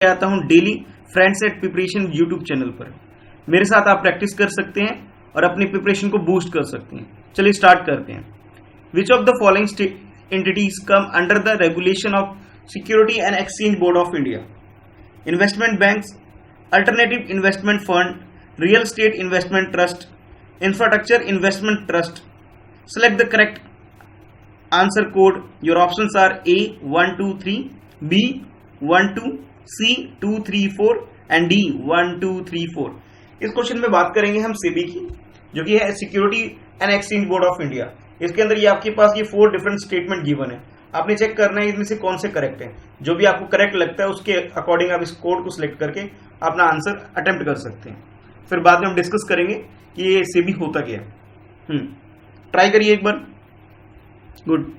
आता हूं daily friends at preparation YouTube channel पर। मेरे साथ आप प्रैक्टिस कर सकते हैं और अपनी प्रिपरेशन को बूस्ट कर सकते हैं। चलिए स्टार्ट करते हैं। Which of the following entities come under the regulation of security and exchange board of India? Investment banks, alternative investment fund, real estate investment trust, infrastructure investment trust. Select the correct answer code. Your options are A 1 2 3, B 1 2, C 2 3 4 and D 1 2 3 4। इस question में बात करेंगे हम सेबी की, जो कि है security and exchange board of India. इसके अंदर ये आपके पास ये 4 डिफरेंट स्टेटमेंट गिवन है। आपने चेक करना है इसमें से कौन से करेक्ट है। जो भी आपको करेक्ट लगता है उसके अकॉर्डिंग आप इस कोड को सिलेक्ट करके अपना आंसर अटेम्प्ट कर सकते हैं। फिर बाद में हम डिस्कस करेंगे कि ये सेबी होता क्या है। ट्राई करिए एक बार। गुड।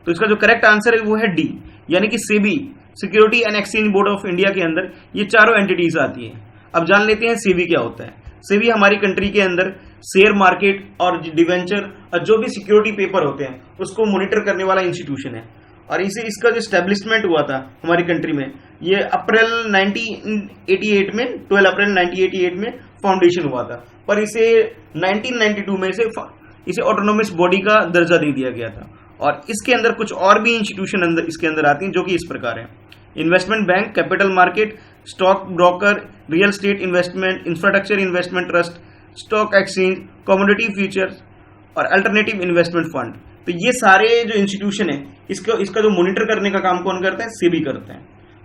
तो इसका जो करेक्ट आंसर है वो है डी, यानी कि SEBI security and exchange board of India के अंदर ये चारों एंटिटीज आती हैं। अब जान लेते हैं सेबी क्या होता है। सेबी हमारी कंट्री के अंदर शेयर मार्केट और डिवेंचर और जो भी सिक्योरिटी पेपर होते हैं उसको मॉनिटर करने वाला इंस्टीट्यूशन है। और इसे इसका जो स्टैब्लिशमेंट हुआ था हमारी कंट्री में, ये अप्रैल 1988 में 12 अप्रैल 1988 में फाउंडेशन हुआ था, पर इसे 1992 में इसे ऑटोनोमस बॉडी का दर्जा दे दिया गया था। और इसके अंदर कुछ और भी इंस्टीट्यूशन अंदर इसके अंदर आती हैं, जो कि इस प्रकार है: investment bank, capital market, stock broker, real estate investment, infrastructure investment trust, stock exchange, commodity futures और अल्टरनेटिव इन्वेस्टमेंट फंड। तो ये सारे जो इंस्टीट्यूशन है इसका जो मॉनिटर करने का काम कौन करता है? सेबी करता है।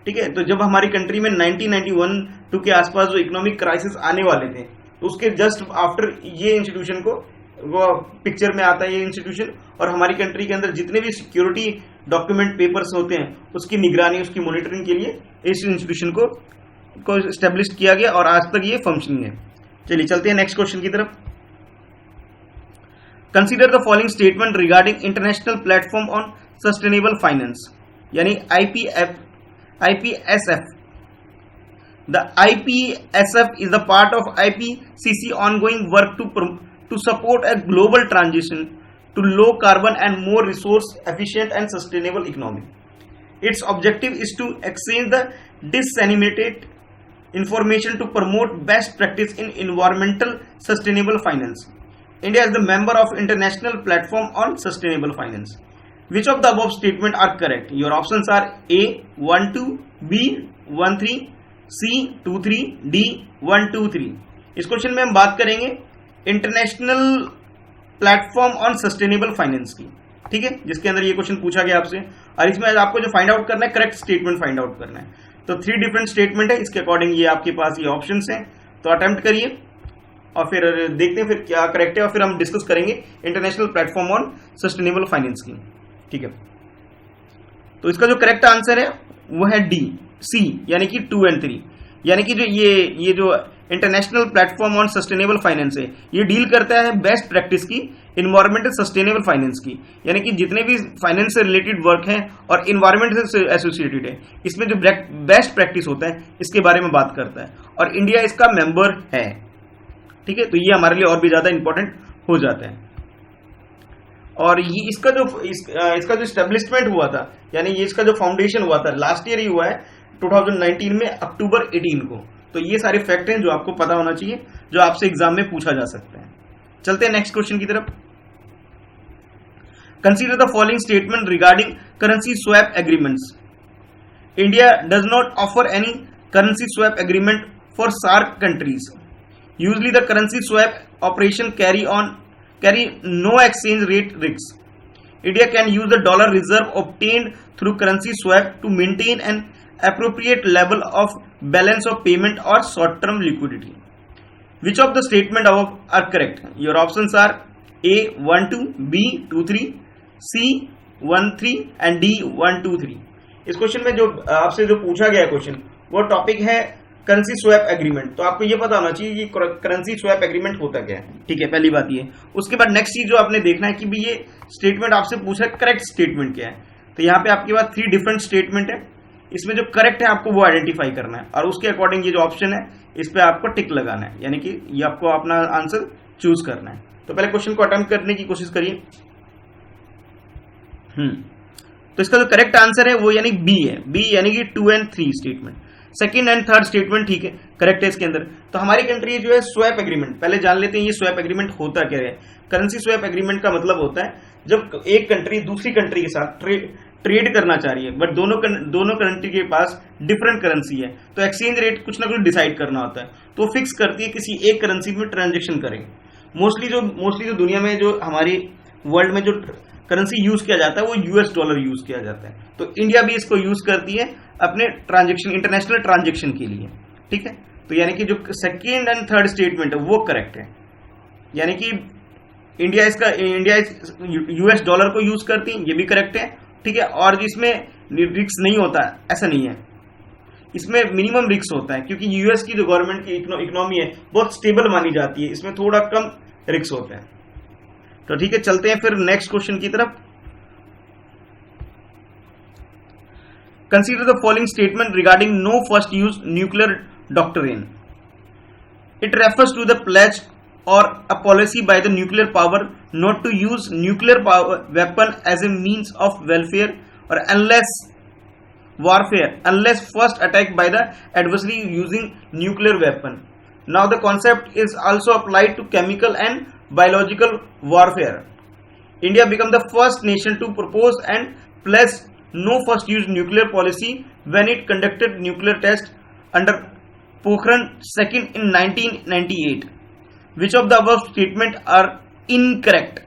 ठीक है। तो जब हमारी कंट्री में 1991-2 के आसपास जो इकोनॉमिक क्राइसिस आने वाले थे, तो उसके जस्ट आफ्टर ये इंस्टीट्यूशन को वो पिक्चर में आता है ये इंस्टीट्यूशन। और हमारी कंट्री के अंदर जितने भी सिक्योरिटी डॉक्यूमेंट पेपर्स होते हैं उसकी निगरानी, उसकी मॉनिटरिंग के लिए इस इंस्टीट्यूशन को एस्टेब्लिश किया गया और आज तक ये फंक्शनिंग है। चलिए चलते हैं नेक्स्ट क्वेश्चन की तरफ। Consider the following statement regarding international platform on sustainable finance, यानी IPSF। The IPSF is the part of IPCC ongoing work to support a global transition to low carbon and more resource efficient and sustainable economy. Its objective is to exchange the disseminated information to promote best practice in environmental sustainable finance. India is the member of International Platform on Sustainable Finance. Which of the above statement are correct? Your options are A 1 2, B 1 3, C 2 3, D 1 2 3। इस question में हम बात करेंगे international platform on sustainable finance की। ठीक है, जिसके अंदर ये क्वेश्चन पूछा गया आपसे, और इसमें आपको जो फाइंड आउट करना है करेक्ट स्टेटमेंट फाइंड आउट करना है। तो 3 डिफरेंट स्टेटमेंट है, इसके अकॉर्डिंग ये आपके पास ये ऑप्शंस हैं। तो अटेम्प्ट करिए और फिर देखते हैं फिर क्या करेक्ट है, और फिर हम डिस्कस करेंगे international platform on sustainable finance की। ठीक है। तो इसका जो करेक्ट आंसर है वो है डी, सी, यानी कि 2 और 3। यानी कि जो ये जो international platform on sustainable finance है, ये डील करता है बेस्ट प्रैक्टिस की, इन्वायरमेंटल सस्टेनेबल फाइनेंस की। यानी कि जितने भी फाइनेंस से रिलेटेड वर्क है और इन्वायरमेंट से एसोसिएटेड है, इसमें जो बेस्ट प्रैक्टिस होता है इसके बारे में बात करता है, और इंडिया इसका मेंबर है। ठीक है। तो ये हमारे लिए और भी ज्यादा इंपॉर्टेंट हो जाता है। और ये इसका जो स्टैब्लिशमेंट हुआ था, यानी ये इसका जो फाउंडेशन हुआ था लास्ट ईयर ही हुआ है 2019 में अक्टूबर 18 को। तो ये सारे फैक्ट हैं जो आपको पता होना चाहिए, जो आपसे एग्जाम में पूछा जा सकता है। चलते हैं नेक्स्ट क्वेश्चन की तरफ। Consider the following statement regarding currency swap agreements. India does not offer any currency swap agreement for SAARC countries. Usually the currency swap operation carry no exchange rate risks. India can use the dollar reserve obtained through currency swap to maintain an appropriate level of balance of payment or short-term liquidity. Which of the statement above are correct? Your options are A 1 2, B 2 3, C 1 3 and D 1 2 3। इस question में जो आपसे जो पूछा गया question वो topic है currency swap agreement. तो आपको ये पता होना चाहिए कि करेंसी स्वैप एग्रीमेंट होता क्या है। ठीक है, पहली बात ये। उसके बाद नेक्स्ट चीज जो आपने देखना है कि भी ये स्टेटमेंट आपसे पूछा है करेक्ट स्टेटमेंट क्या है। तो यहाँ पे आपके पास 3 डिफरेंट स्टेटमेंट है, इसमें जो करेक्ट है आपको वो आइडेंटिफाई करना है, और उसके अकॉर्डिंग ये जो ऑप्शन है इस पे आपको टिक लगाना है, यानी कि ये आपको अपना आंसर चूज करना है। तो पहले क्वेश्चन को अटेम्प्ट करने की कोशिश करिए। तो इसका जो करेक्ट आंसर है वो यानी बी है, बी यानी कि 2 and 3 statement. Second and third statement ठीक है, करेक्ट है इसके अंदर। तो हमारी कंट्री जो है स्वैप एग्रीमेंट, पहले जान लेते हैं ये स्वैप एग्रीमेंट होता क्या है। करेंसी स्वैप एग्रीमेंट का मतलब होता है जब एक कंट्री दूसरी कंट्री के साथ ट्रेड करना चाह रही है, बट दोनों कंट्री के पास डिफरेंट करेंसी है, तो एक्सचेंज रेट कुछ ना कुछ डिसाइड करना होता है, तो फिक्स करती है किसी एक करेंसी में ट्रांजेक्शन करें। मोस्टली जो दुनिया में जो हमारी वर्ल्ड में जो करेंसी यूज किया जाता है वो यूएस डॉलर यूज किया जाता है, तो इंडिया भी इसको यूज करती है अपने ट्रांजेक्शन, इंटरनेशनल ट्रांजेक्शन के लिए, ठीक है। तो यानी कि जो सेकेंड एंड थर्ड स्टेटमेंट है वो करेक्ट है, यानी कि इंडिया यूएस डॉलर को यूज करती है, ये भी करेक्ट है, ठीक है। और जिसमें रिस्क नहीं होता ऐसा नहीं है, इसमें मिनिमम रिस्क होता है, क्योंकि यूएस की जो गवर्नमेंट की इकोनॉमी है बहुत स्टेबल मानी जाती है, इसमें थोड़ा कम रिस्क होता है। तो ठीक है, चलते हैं फिर नेक्स्ट क्वेश्चन की तरफ। Consider the following statement regarding no first use nuclear doctrine. It refers to the pledge or a policy by the nuclear power not to use nuclear power weapon as a means of welfare or warfare unless first attacked by the adversary using nuclear weapon. Now the concept is also applied to chemical and biological warfare. India became the first nation to propose and pledge no first use nuclear policy when it conducted nuclear test under Pokhran II in 1998. Which of the above statement are incorrect?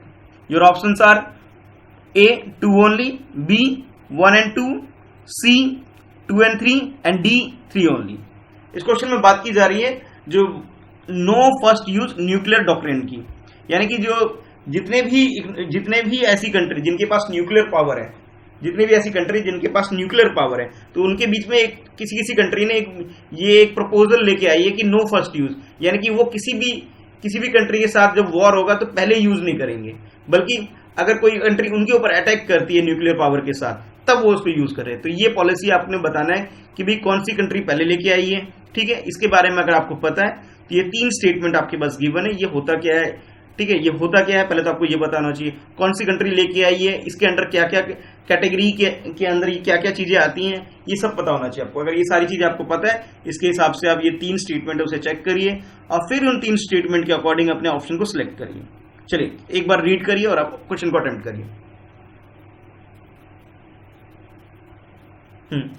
Your options are A 2 only, B 1 and 2, C 2 and 3 and D 3 only. इस question में बात की जा रही है जो no first use nuclear doctrine की, यानी कि जो जितने भी ऐसी कंट्री जिनके पास न्यूक्लियर पावर है, जितनी भी ऐसी कंट्री जिनके पास न्यूक्लियर पावर है, तो उनके बीच में किसी कंट्री ने एक प्रपोजल लेके आई है कि नो फर्स्ट यूज, यानी कि वो किसी भी कंट्री के साथ जब वॉर होगा तो पहले यूज नहीं करेंगे, बल्कि अगर कोई कंट्री उनके ऊपर अटैक करती है न्यूक्लियर पावर के साथ तब वो उसको यूज करे। तो ये पॉलिसी आपने बताना है कि भाई कौन सी कंट्री पहले लेके आई है, ठीक है। इसके बारे में अगर आपको पता है तो ये 3 स्टेटमेंट आपके पास गिवन है, ये होता क्या है, ठीक है। ये होता क्या है पहले तो आपको ये बताना चाहिए कौन सी कंट्री लेके आई है, इसके अंडर क्या क्या कैटेगरी के अंदर क्या क्या चीजें आती हैं, ये सब पता होना चाहिए आपको। अगर ये सारी चीजें आपको पता है, इसके हिसाब से आप ये 3 स्टेटमेंट उसे चेक करिए और फिर उन 3 स्टेटमेंट के अकॉर्डिंग अपने ऑप्शन को सिलेक्ट करिए। चलिए एक बार रीड करिए और आप क्वेश्चन को अटेम्प्ट करिए।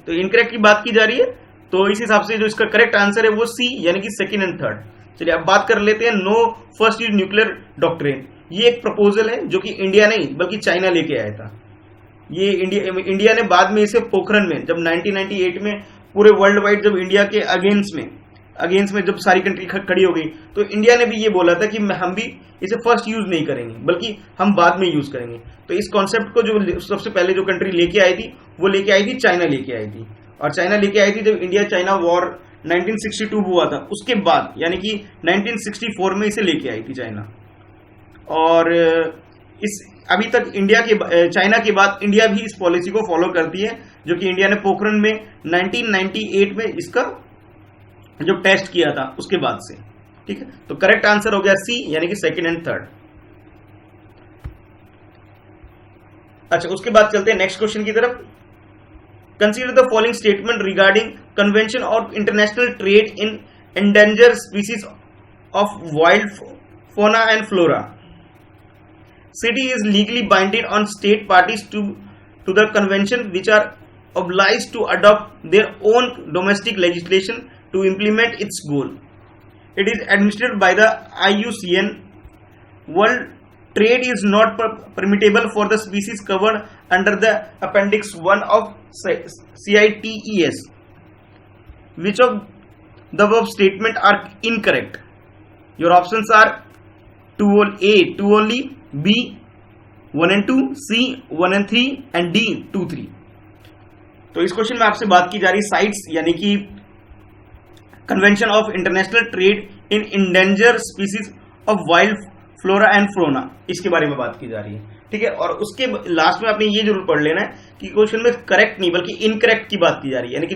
तो इनकरेक्ट की बात की जा रही है, तो इस हिसाब से जो इसका करेक्ट आंसर है वो सी यानी कि सेकंड एंड थर्ड। चलिए अब बात कर लेते हैं no first use nuclear doctrine. ये एक प्रपोजल है जो कि इंडिया नहीं बल्कि चाइना लेके आया था। ये इंडिया ने बाद में इसे पोखरन में जब 1998 में पूरे वर्ल्ड वाइड जब इंडिया के अगेंस्ट में जब सारी कंट्री खड़ी हो गई, तो इंडिया ने भी ये बोला था कि हम भी इसे फर्स्ट यूज नहीं करेंगे बल्कि हम बाद में यूज करेंगे। तो इस कॉन्सेप्ट को जो सबसे पहले जो कंट्री लेके आई थी वो लेके आई थी चाइना लेके आई थी, और चाइना लेके आई थी जब इंडिया चाइना वॉर 1962 हुआ था उसके बाद, यानी कि 1964 में इसे लेके आई थी चाइना। और इस अभी तक चाइना के बाद इंडिया भी इस पॉलिसी को फॉलो करती है, जो कि इंडिया ने पोखरन में 1998 में इसका जो टेस्ट किया था उसके बाद से, ठीक है। तो करेक्ट आंसर हो गया सी यानी कि सेकंड एंड थर्ड। अच्छा, उसके बाद चलते हैं नेक्स्ट क्वेश्चन की तरफ। Consider the following statement regarding convention of international trade in endangered species of wild fauna and flora. City is legally binded on state parties to the convention, which are obliged to adopt their own domestic legislation to implement its goal. It is administered by the IUCN. World trade is not permissible for the species covered under the Appendix 1 of CITES. Which of the above statement are incorrect? Your options are A 2 only, B 1 and 2, C 1 and 3 and D 2 3। तो इस question में आपसे बात की जा रही CITES यानी कि convention of international trade in endangered species of wild flora and fauna, इसके बारे में बात की जा रही है, ठीक है। और उसके लास्ट में आपने ये जरूर पढ़ लेना है कि क्वेश्चन में करेक्ट नहीं बल्कि इनकरेक्ट की बात की जा रही है, यानी कि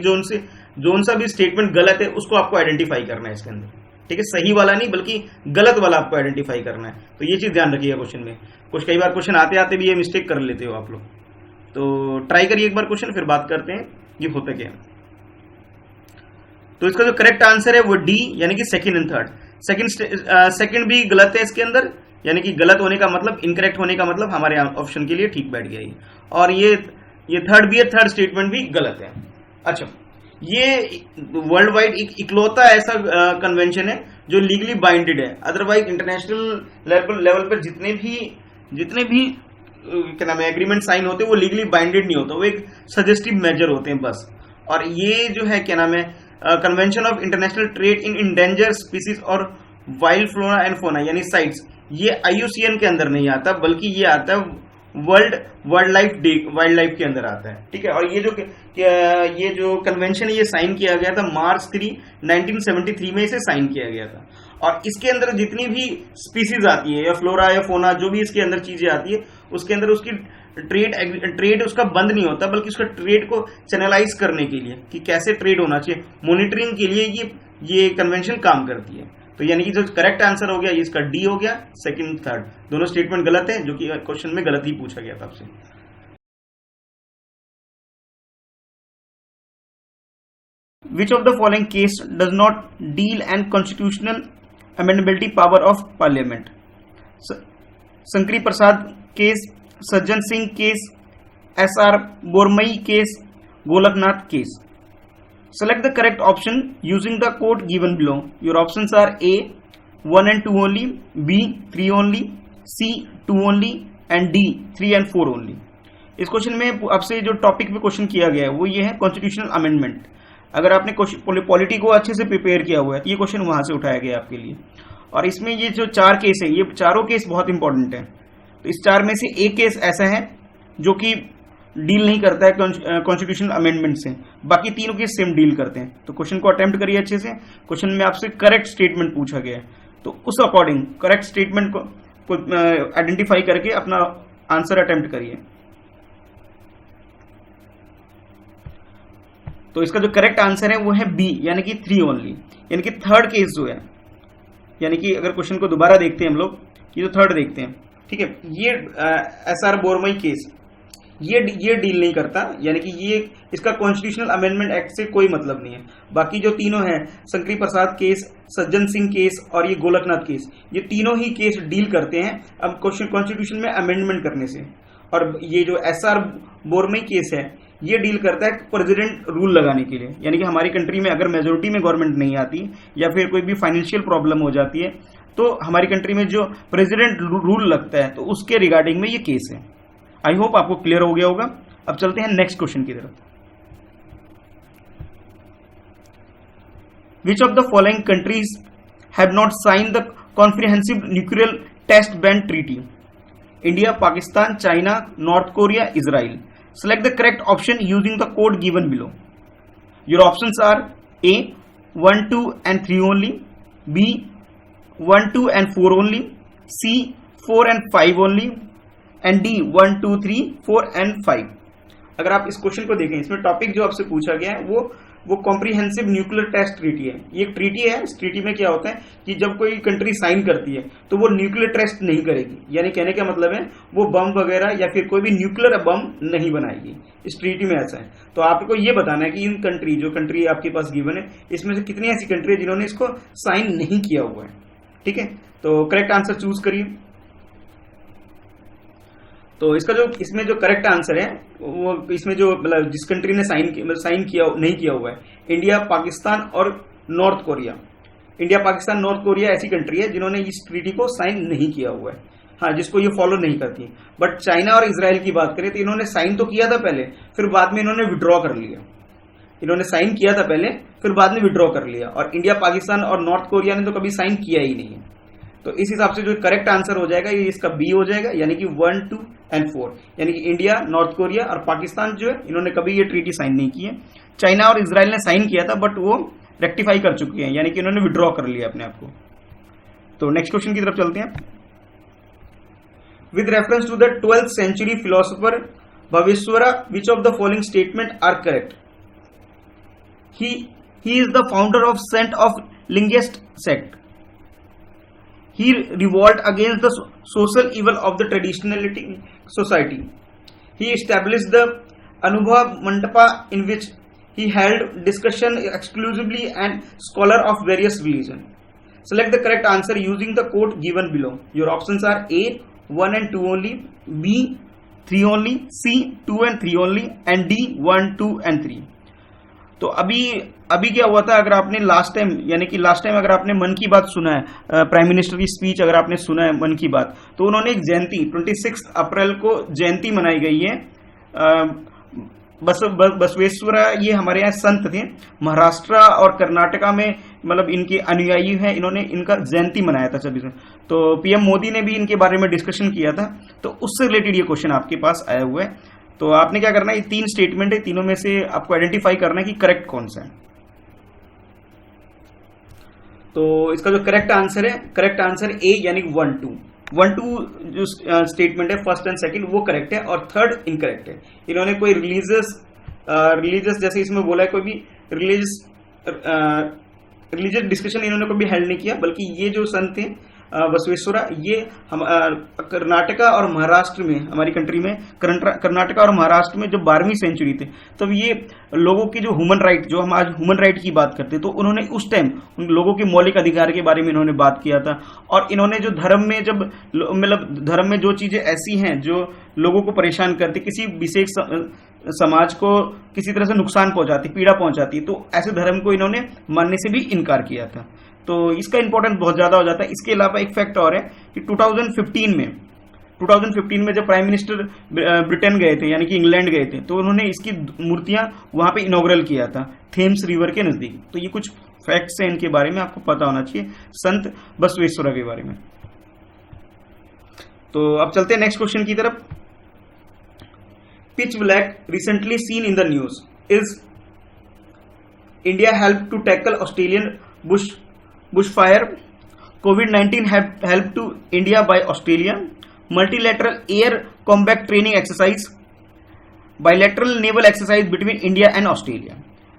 जो सा भी स्टेटमेंट गलत है उसको आपको आइडेंटिफाई करना है इसके अंदर, ठीक है। सही वाला नहीं बल्कि गलत वाला आपको आइडेंटिफाई करना है। तो ये चीज ध्यान रखिएगा क्वेश्चन में, कई बार क्वेश्चन आते आते भी ये मिस्टेक कर लेते हो आप लोग। तो ट्राई करिए एक बार क्वेश्चन, फिर बात करते हैं ये होता क्या है। तो इसका जो करेक्ट आंसर है वो डी, यानी कि सेकंड एंड थर्ड। सेकंड भी गलत है इसके अंदर, यानी कि गलत होने का मतलब, इनकरेक्ट होने का मतलब हमारे ऑप्शन के लिए ठीक बैठ गया ये। और ये थर्ड भी है, थर्ड स्टेटमेंट भी गलत है। अच्छा, ये वर्ल्ड वाइड एक इकलौता ऐसा कन्वेंशन है जो लीगली बाइंडेड है। अदरवाइज इंटरनेशनल लेवल पर जितने भी क्या नाम है एग्रीमेंट साइन होते हैं वो लीगली बाइंडेड नहीं होता, वो एक सजेस्टिव मेजर होते हैं बस। और ये जो है क्या नाम है convention of international trade in endangered species और वाइल्ड फ्लोरा एंड फोना यानी साइट्स, ये IUCN के अंदर नहीं आता, बल्कि ये आता है वाइल्ड लाइफ के अंदर आता है। ठीक है, और ये जो कन्वेंशन है ये साइन किया गया था मार्च 3, 1973 में इसे साइन किया गया था। और इसके अंदर जितनी भी स्पीसीज आती है या फ्लोरा या फोना, जो भी इसके अंदर चीजें आती है, उसके अंदर उसकी ट्रेड उसका बंद नहीं होता, बल्कि उसका ट्रेड को चैनलाइज करने के लिए कि कैसे ट्रेड होना चाहिए, मॉनिटरिंग के लिए ये कन्वेंशन काम करती है। तो यानी कि जो करेक्ट आंसर हो गया ये इसका डी हो गया, सेकंड थर्ड दोनों स्टेटमेंट गलत है, जो कि क्वेश्चन में गलत ही पूछा गया था आपसे। Which of the following case does not deal and constitutional amendability power of parliament? Shankari Prasad case, Sajjan Singh case, SR Bommai case, Golaknath case. Select the correct option using the code given below. Your options are A 1 and 2 only, B 3 only, C 2 only and D 3 and 4 only. इस question में आपसे जो topic पे question किया गया है वो ये है कॉन्स्टिट्यूशनल अमेंडमेंट। अगर आपने पॉलिटी को अच्छे से प्रिपेयर किया हुआ है तो ये क्वेश्चन वहां से उठाया गया आपके लिए। और इसमें ये जो 4 केस है, ये चारों केस बहुत इंपॉर्टेंट है। तो इस 4 में से एक केस ऐसा है जो कि डील नहीं करता है कॉन्स्टिट्यूशनल अमेंडमेंट से, बाकी तीनों केस सेम डील करते हैं। तो क्वेश्चन को अटेम्प्ट करिए अच्छे से। क्वेश्चन में आपसे करेक्ट स्टेटमेंट पूछा गया है, तो उस अकॉर्डिंग करेक्ट स्टेटमेंट को आइडेंटिफाई करके अपना आंसर अटेम्प्ट करिए। तो इसका जो करेक्ट आंसर है वो है बी, यानी कि 3 ओनली, यानी कि थर्ड केस जो है, यानी कि अगर क्वेश्चन को दोबारा देखते हैं हम लोग, ये जो थर्ड देखते हैं, ठीक है, ये SR बोरमई केस ये डील नहीं करता, यानी कि ये इसका कॉन्स्टिट्यूशनल अमेंडमेंट एक्ट से कोई मतलब नहीं है। बाकी जो तीनों हैं, शंकरी प्रसाद केस, सज्जन सिंह केस और ये गोलकनाथ केस, ये तीनों ही केस डील करते हैं अब कॉन्स्टिट्यूशन में अमेंडमेंट करने से। और ये जो SR बोरमई केस है ये डील करता है प्रेसिडेंट रूल लगाने के लिए, यानी कि हमारी कंट्री में अगर मेजोरिटी में गवर्नमेंट नहीं आती या फिर कोई भी फाइनेंशियल प्रॉब्लम हो जाती है तो हमारी कंट्री में जो प्रेसिडेंट रूल लगता है तो उसके रिगार्डिंग में ये केस है। आई होप आपको क्लियर हो गया होगा। अब चलते हैं नेक्स्ट क्वेश्चन की तरफ। Which of the following countries have not sign the comprehensive nuclear test ban treaty? India, Pakistan, China, North Korea, Israel. Select the correct option using the code given below. Your options are A 1, 2 and 3 only, B 1, 2 and 4 only, C 4 and 5 only and D 1, 2, 3, 4 and 5. अगर आप इस question को देखें, इसमें topic जो आपसे पूछा गया है वो कॉम्प्रिहेंसिव न्यूक्लियर टेस्ट ट्रीटी है। ये एक ट्रीटी है, इस ट्रीटी में क्या होता है कि जब कोई कंट्री साइन करती है तो वो न्यूक्लियर टेस्ट नहीं करेगी, यानी कहने का मतलब है वो बम वगैरह या फिर कोई भी न्यूक्लियर बम नहीं बनाएगी। इस ट्रीटी में ऐसा है। तो आपको ये बताना है कि इन कंट्री, जो कंट्री आपके पास गिवन है, इसमें से कितनी ऐसी कंट्री है जिन्होंने इसको साइन नहीं किया हुआ है। ठीक है, तो करेक्ट आंसर चूज करिए। तो इसमें जो करेक्ट आंसर है वो इसमें जो मतलब जिस कंट्री ने साइन नहीं किया हुआ है, इंडिया, पाकिस्तान और north Korea. India, Pakistan, north Korea ऐसी कंट्री है जिन्होंने इस ट्रीटी को साइन नहीं किया हुआ है, हाँ, जिसको ये फॉलो नहीं करती है। बट चाइना और इजराइल की बात करें तो इन्होंने साइन तो किया था पहले, फिर बाद में इन्होंने विड्रॉ कर लिया। इन्होंने साइन किया था पहले, फिर बाद में विड्रॉ कर लिया। और इंडिया, पाकिस्तान और नॉर्थ कोरिया ने तो कभी साइन किया ही नहीं है। तो इस हिसाब से जो करेक्ट आंसर हो जाएगा ये इसका बी हो जाएगा, यानी कि 1, 2 and 4, यानी कि इंडिया, नॉर्थ कोरिया और पाकिस्तान जो है इन्होंने कभी ये ट्रीटी साइन नहीं की है। चाइना और इजराइल ने साइन किया था बट वो रेक्टिफाई कर चुके हैं, यानी कि इन्होंने विड्रॉ कर लिया अपने आप को। तो नेक्स्ट क्वेश्चन की तरफ चलते हैं। With reference to the 12th century philosopher Basaveshwara, which of the following statement are correct? He is the founder of saint of Lingayat sect. He revolted against the social evil of the traditionality society. He established the Anubha Mandapa in which he held discussion exclusively and scholar of various religion. Select the correct answer using the quote given below. Your options are A 1 and 2 only, B 3 only, C 2 and 3 only and D 1, 2 and 3. तो अभी क्या हुआ था, अगर आपने last time अगर आपने मन की बात सुना है, प्राइम मिनिस्टर की स्पीच अगर आपने सुना है मन की बात, तो उन्होंने एक जयंती 26 अप्रैल को जयंती मनाई गई है। बसवेश्वरा ये हमारे यहाँ संत थे, महाराष्ट्र और कर्नाटका में मतलब इनके अनुयायी हैं, इन्होंने इनका जयंती मनाया था 26 में। तो पीएम मोदी ने भी इनके बारे में डिस्कशन किया था, तो उससे रिलेटेड ये क्वेश्चन आपके पास आया हुआ है। तो आपने क्या करना है, ये 3 स्टेटमेंट है, तीनों में से आपको आइडेंटिफाई करना है कि करेक्ट कौन सा है। तो इसका जो करेक्ट आंसर ए यानी 1, 2 जो स्टेटमेंट है फर्स्ट एंड सेकंड वो करेक्ट है और थर्ड इनकरेक्ट है। इन्होंने कोई रिलीजियस जैसे इसमें बोला है, कोई भी रिलीजियस डिस्कशन इन्होंने कभी हेल्ड नहीं किया, बल्कि ये जो संत थे बसवेश्वरा, ये हम कर्नाटका और महाराष्ट्र में, हमारी कंट्री में कर्नाटका और महाराष्ट्र में जब 12वीं सेंचुरी थे, तब ये लोगों की जो ह्यूमन राइट, जो हम आज ह्यूमन राइट की बात करते हैं, तो उन्होंने उस टाइम उन लोगों के मौलिक अधिकार के बारे में इन्होंने बात किया था। और इन्होंने जो धर्म में जब मतलब धर्म में जो चीजें ऐसी हैं जो लोगों को परेशान करती, किसी विशेष समाज को किसी तरह से नुकसान पहुंचाती, पीड़ा पहुंचाती, तो ऐसे धर्म को इन्होंने मानने से भी इनकार किया था। तो इसका इंपॉर्टेंस बहुत ज्यादा हो जाता है। इसके अलावा एक फैक्ट और है कि 2015 में जब प्राइम मिनिस्टर ब्रिटेन गए थे, यानी कि इंग्लैंड गए थे, तो उन्होंने इसकी मूर्तियां वहां पे इनॉग्रल किया था थेम्स रिवर के नजदीक। तो ये कुछ फैक्ट्स हैं इनके बारे में, आपको पता होना चाहिए संत बसवेश्वरा के बारे में। तो अब चलते हैं नेक्स्ट क्वेश्चन की तरफ। Pitch black recently seen in the news is India help to tackle Australian bushfire, COVID-19 help to India by Australia, multilateral air combat training exercise, bilateral naval exercise between India and Australia।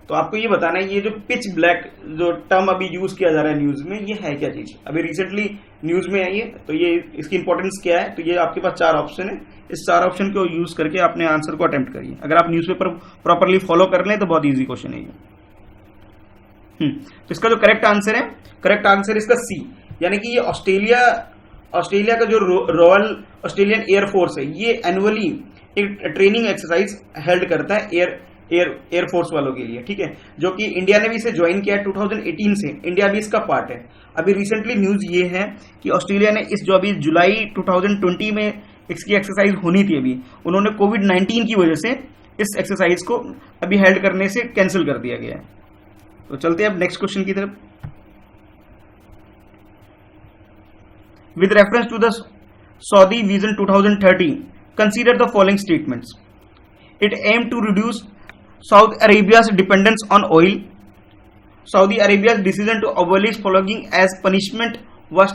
तो आपको ये बताना है, ये जो pitch black जो term अभी use किया जा रहा है न्यूज में, ये है क्या चीज, अभी रिसेंटली न्यूज में आई है। तो ये इसकी इंपॉर्टेंस क्या है, तो ये आपके पास 4 ऑप्शन है, इस 4 ऑप्शन को यूज करके अपने आंसर को अटेम्प्ट करिए। अगर आप न्यूज़पेपर प्रॉपरली फॉलो कर लें तो बहुत ईजी क्वेश्चन है ये। तो इसका जो करेक्ट आंसर इसका सी, यानी कि ये ऑस्ट्रेलिया का जो रॉयल ऑस्ट्रेलियन एयरफोर्स है, ये एनुअली एक ट्रेनिंग एक्सरसाइज हेल्ड करता है एयरफोर्स वालों के लिए, ठीक है, जो कि इंडिया ने भी इसे ज्वाइन किया है 2018 से, इंडिया भी इसका पार्ट है। अभी रिसेंटली न्यूज ये है कि ऑस्ट्रेलिया ने इस जो अभी जुलाई 2020 में इसकी एक्सरसाइज होनी थी, अभी उन्होंने कोविड-19 की वजह से इस एक्सरसाइज को अभी हेल्ड करने से कैंसिल कर दिया गया है। तो चलते हैं अब नेक्स्ट क्वेश्चन की तरफ। With reference to the Saudi vision 2030 consider the following statements. It aims to reduce Saudi Arabia's dependence on oil. Saudi Arabia's decision to abolish flogging as punishment was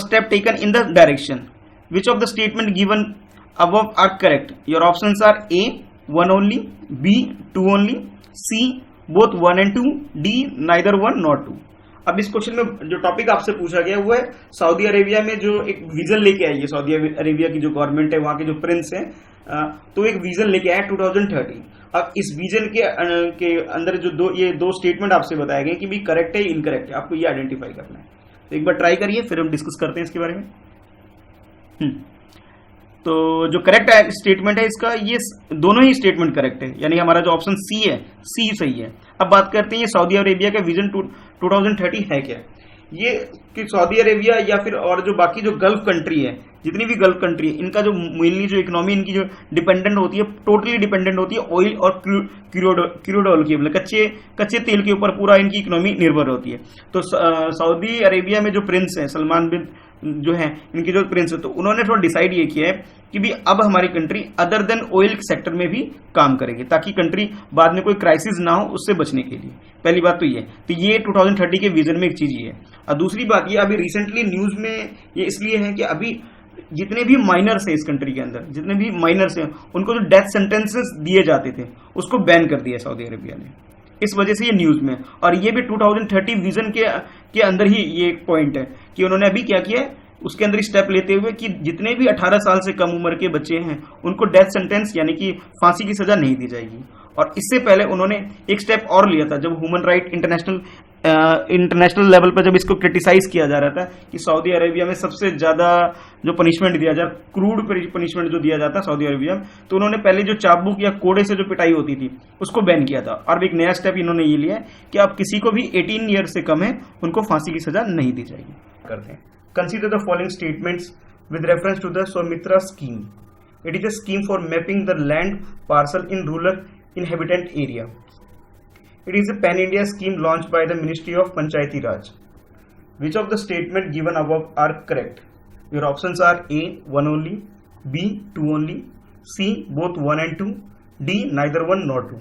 step taken in the direction. Which of the statement given above are correct? Your options are A 1 only, B 2 only, C both 1 and 2, D neither 1 nor 2। अब इस question में जो topic आपसे पूछा गया वो है Saudi Arabia में जो एक विजन लेके आई है, सऊदी अरेबिया की जो गवर्नमेंट है, वहां के जो प्रिंस है, तो एक विजन लेके आया 2030। अब इस विजन के अंदर जो ये दो स्टेटमेंट आपसे बताए गए कि भी करेक्ट है इनकरेक्ट है, आपको ये आइडेंटिफाई करना है। तो एक बार ट्राई करिए, फिर हम डिस्कस करते हैं इसके बारे में। तो जो करेक्ट स्टेटमेंट है इसका, ये दोनों ही स्टेटमेंट करेक्ट है, यानी हमारा जो ऑप्शन सी है, सी सही है। अब बात करते हैं ये सऊदी अरेबिया का विजन 2030 है क्या। ये कि सऊदी अरेबिया या फिर और जो बाकी जो गल्फ कंट्री है, जितनी भी गल्फ कंट्री है, इनका जो मेनली जो इकोनॉमी इनकी जो डिपेंडेंट होती है, टोटली डिपेंडेंट होती है ऑयल और क्रूड ऑयल की, मतलब कच्चे तेल के ऊपर पूरा इनकी इकोनॉमी निर्भर होती है। तो सऊदी अरेबिया में जो प्रिंस है, सलमान बिन जो है इनके जो प्रिंस है, तो उन्होंने थोड़ा डिसाइड ये किया है कि भी अब हमारी country other than oil sector में भी काम करेगी, ताकि कंट्री बाद में कोई क्राइसिस ना हो, उससे बचने के लिए। पहली बात तो ये 2030 के विजन में एक चीज ये है। और दूसरी बात ये अभी रिसेंटली न्यूज में ये इसलिए है कि अभी जितने भी माइनर्स हैं इस कंट्री के अंदर, जितने भी माइनर्स हैं, उनको जो डेथ सेंटेंसेस दिए जाते थे उसको बैन कर दिया सऊदी अरेबिया ने, इस वजह से ये न्यूज में। और ये भी 2030 विजन के अंदर ही ये एक पॉइंट है कि उन्होंने अभी क्या किया है उसके अंदर स्टेप लेते हुए कि जितने भी 18 साल से कम उम्र के बच्चे हैं उनको डेथ सेंटेंस यानी कि फांसी की सजा नहीं दी जाएगी। और इससे पहले उन्होंने एक स्टेप और लिया था जब ह्यूमन राइट इंटरनेशनल लेवल पर जब इसको क्रिटिसाइज किया जा रहा था कि सऊदी अरेबिया में सबसे ज्यादा जो पनिशमेंट दिया जाए, क्रूड पनिशमेंट जो दिया जाता है सऊदी अरेबिया में, तो उन्होंने पहले जो चाबुक या कोड़े से जो पिटाई होती थी उसको बैन किया था। और एक नया स्टेप इन्होंने ये लिया कि अब किसी को भी 18 ईयर से कम है उनको फांसी की सजा नहीं दी जाएगी। करते हैं, consider the following statements with reference to the SVAMITVA scheme. It is a scheme for mapping the land parcel in rural inhabitant area. It is a pan-India scheme launched by the Ministry of Panchayati Raj. Which of the statement given above are correct? Your options are A, 1 only, B, 2 only, C, both 1 and 2, D, neither 1 nor 2.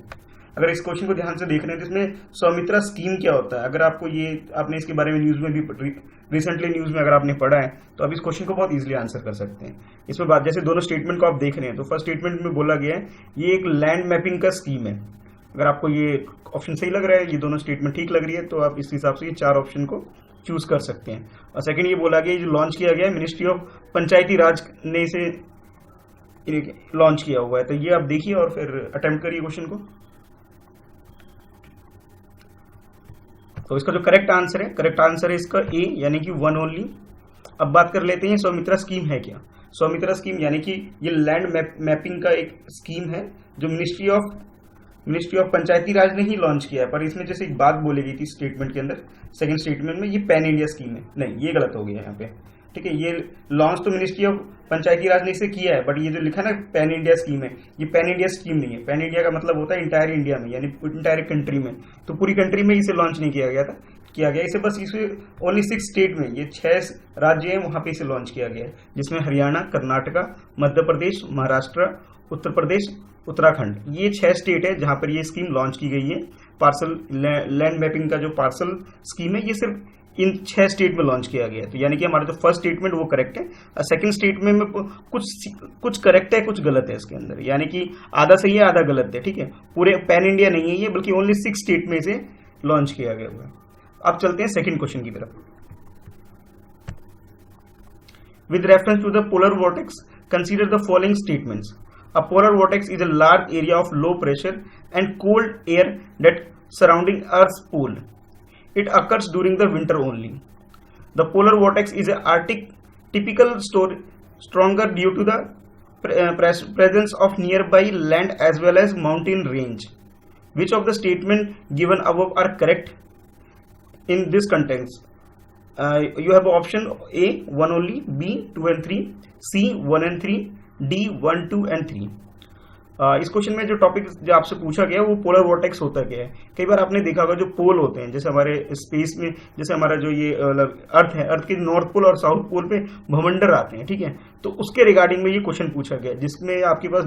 अगर इस question को ध्यान से देख रहे हैं तो इसमें सौमित्रा स्कीम क्या होता है, अगर आपको ये आपने इसके बारे में न्यूज में भी रिसेंटली न्यूज में अगर आपने पढ़ा है तो आप इस क्वेश्चन को बहुत इजीली आंसर कर सकते हैं। इसमें बात जैसे दोनों स्टेटमेंट को आप देख रहे हैं तो फर्स्ट स्टेटमेंट में बोला गया है ये एक लैंड मैपिंग का स्कीम है। अगर आपको ये ऑप्शन सही लग रहा है, ये दोनों स्टेटमेंट ठीक लग रही है, तो आप इस हिसाब से ये 4 ऑप्शन को चूज कर सकते हैं। और सेकंड ये बोला गया जो लॉन्च किया गया है मिनिस्ट्री ऑफ पंचायती राज ने इसे लॉन्च किया हुआ है। तो ये आप देखिए और फिर अटेम्प्ट करिए क्वेश्चन को। तो इसका जो करेक्ट आंसर है इसका ए यानी कि 1 ओनली। अब बात कर लेते हैं सौमित्रा स्कीम है क्या। सौमित्रा स्कीम यानी कि ये लैंड मैपिंग का एक स्कीम है जो मिनिस्ट्री ऑफ पंचायती राज ने ही लॉन्च किया है। पर इसमें जैसे एक बात बोली गई थी स्टेटमेंट के अंदर, सेकंड स्टेटमेंट में, ये पैन इंडिया स्कीम है। नहीं, ये गलत हो गया यहाँ पे, ठीक है। ये लॉन्च तो मिनिस्ट्री ऑफ पंचायती राज ने इसे किया है, बट ये जो लिखा ना पैन इंडिया स्कीम है, ये पैन इंडिया स्कीम नहीं है। पैन इंडिया का मतलब होता है इंटायर इंडिया में, यानी इंटायर कंट्री में। तो पूरी कंट्री में इसे लॉन्च नहीं किया गया इसे बस इसे ओनली 6 स्टेट में, ये 6 राज्य हैं वहां पे इसे लॉन्च किया गया है, जिसमें हरियाणा, कर्नाटका, मध्य प्रदेश, महाराष्ट्र, उत्तर प्रदेश, उत्तराखंड, ये 6 स्टेट है जहां पर ये स्कीम लॉन्च की गई है। पार्सल लैंड मैपिंग का जो पार्सल स्कीम है ये सिर्फ इन 6 स्टेट में लॉन्च किया गया है। तो यानी कि हमारा जो फर्स्ट स्टेटमेंट वो करेक्ट है, और सेकंड स्टेटमेंट में कुछ करेक्ट है कुछ गलत है इसके अंदर, यानी कि आधा सही है आधा गलत है, ठीक है। पूरे पैन इंडिया नहीं है ये, बल्कि ओनली 6 स्टेट में इसे लॉन्च किया गया हुआ है। अब चलते हैं सेकंड क्वेश्चन की तरफ। With reference to the polar vortex consider the following statements. A polar vortex is a large area of low pressure and cold air that surrounding Earth's pole. It occurs during the winter only. The polar vortex is an Arctic typical stronger due to the presence of nearby land as well as mountain range. Which of the statement given above are correct in this context? You have option A 1 only, B 2 and 3, C 1 and 3, D 1 2 and 3। इस question में जो topic जो आपसे पूछा गया वो polar vortex होता क्या है। कई बार आपने देखा होगा जो पोल होते हैं, जैसे हमारे स्पेस में, जैसे हमारा जो ये अर्थ है, अर्थ के नॉर्थ पोल और साउथ पोल पे भवंडर आते हैं, ठीक है। तो उसके रिगार्डिंग में ये क्वेश्चन पूछा गया, जिसमें आपके पास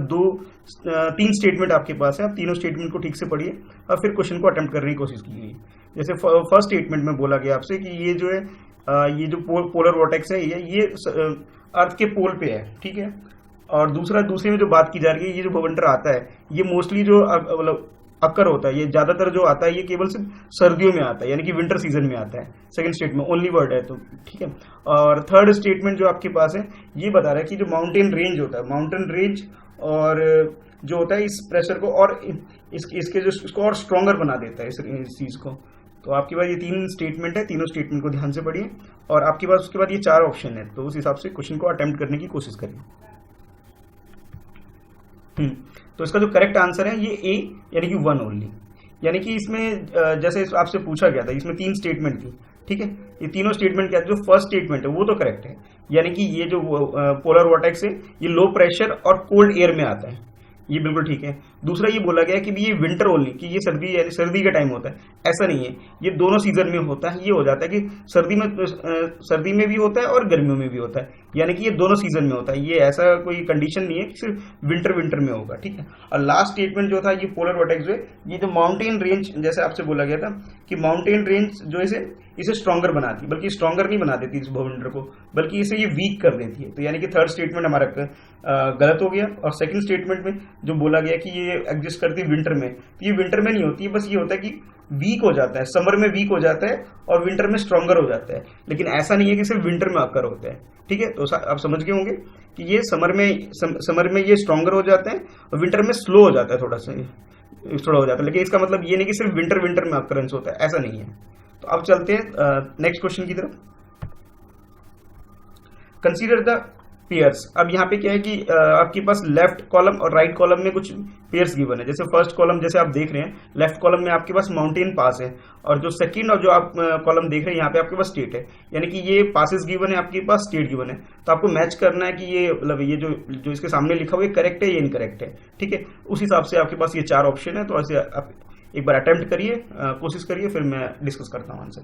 3 स्टेटमेंट आपके पास है। आप तीनों स्टेटमेंट को ठीक से पढ़िए और फिर क्वेश्चन को अटेम्प्ट करने की कोशिश की गई। जैसे फर्स्ट स्टेटमेंट में बोला गया आपसे कि ये जो है ये जो पोलर वॉर्टेक्स है ये अर्थ के पोल पे है, ठीक है। और दूसरे में जो बात की जा रही है, ये जो भवंडर आता है ये मोस्टली जो मतलब अक्कर होता है, ये ज्यादातर जो आता है ये केवल सिर्फ सर्दियों में आता है, यानी कि विंटर सीजन में आता है। सेकंड स्टेटमेंट ओनली वर्ड है, तो ठीक है। और थर्ड स्टेटमेंट जो आपके पास है ये बता रहा है कि जो माउंटेन रेंज होता है, माउंटेन रेंज और जो होता है इस प्रेशर को और इसके जो इसको और स्ट्रॉन्गर बना देता है इस चीज को। तो आपके पास ये 3 स्टेटमेंट है, तीनों स्टेटमेंट को ध्यान से पढ़िए और आपके पास उसके बाद ये 4 ऑप्शन है, तो उस हिसाब से क्वेश्चन को अटेम्प्ट करने की कोशिश करिए। तो इसका जो करेक्ट आंसर है ये ए यानी कि 1 ओनली, यानी कि इसमें जैसे आपसे पूछा गया था इसमें 3 स्टेटमेंट थी, ठीक है। ये तीनों स्टेटमेंट क्या, जो फर्स्ट स्टेटमेंट है वो तो करेक्ट है, यानी कि ये जो पोलर वॉर्टेक्स है ये लो प्रेशर और कोल्ड एयर में आता है, ये बिल्कुल ठीक है। दूसरा ये बोला गया कि ये विंटर ओनली, कि ये सर्दी यानी सर्दी का टाइम होता है, ऐसा नहीं है, ये दोनों सीजन में होता है। ये हो जाता है कि सर्दी में भी होता है और गर्मियों में भी होता है, यानी कि ये दोनों सीजन में होता है। ये ऐसा कोई कंडीशन नहीं है कि सिर्फ विंटर में होगा, ठीक है। और लास्ट स्टेटमेंट जो था ये पोलर वॉर्टेक्स जो है, ये जो माउंटेन रेंज, जैसे आपसे बोला गया था कि माउंटेन रेंज जो इसे स्ट्रॉन्गर बनाती है, बल्कि स्ट्रॉन्गर नहीं बना देती इस बाउंडर को, बल्कि इसे ये वीक कर देती है। तो यानी कि थर्ड स्टेटमेंट हमारा गलत हो गया। और सेकंड स्टेटमेंट में जो बोला गया कि ये एग्जिस्ट करती है विंटर में, तो ये विंटर में नहीं होती है, बस ये होता है कि वीक हो जाता है, समर में वीक हो जाता है और विंटर में स्ट्रॉन्गर हो जाता है। लेकिन ऐसा नहीं है कि सिर्फ विंटर में अकर होता है। ठीक है, तो आप समझ गए होंगे कि ये समर में ये स्ट्रॉन्गर हो जाते हैं और विंटर में स्लो हो जाता है, थोड़ा हो जाता है। लेकिन इसका मतलब ये नहीं कि सिर्फ विंटर में अकरेंस होता है, ऐसा नहीं है। तो अब चलते हैं नेक्स्ट क्वेश्चन की तरफ। Consider the pairs. अब यहाँ पे क्या है कि आपके पास लेफ्ट कॉलम और राइट कॉलम में कुछ पेयर्स गिवन है। जैसे फर्स्ट कॉलम जैसे आप देख रहे हैं, लेफ्ट कॉलम में आपके पास माउंटेन पास है, और जो सेकंड और जो आप कॉलम देख रहे हैं यहाँ पे आपके पास स्टेट है। यानी कि ये पासेस गिवन है, आपके पास स्टेट गिवन है। तो आपको मैच करना है कि ये मतलब ये जो इसके सामने लिखा हुआ है करेक्ट है या इनकरेक्ट है। ठीक है, उस हिसाब से आपके पास ये 4 ऑप्शन है। तो ऐसे आप एक बार अटेम्प्ट करिए, कोशिश करिए, फिर मैं डिस्कस करता हूँ आंसर।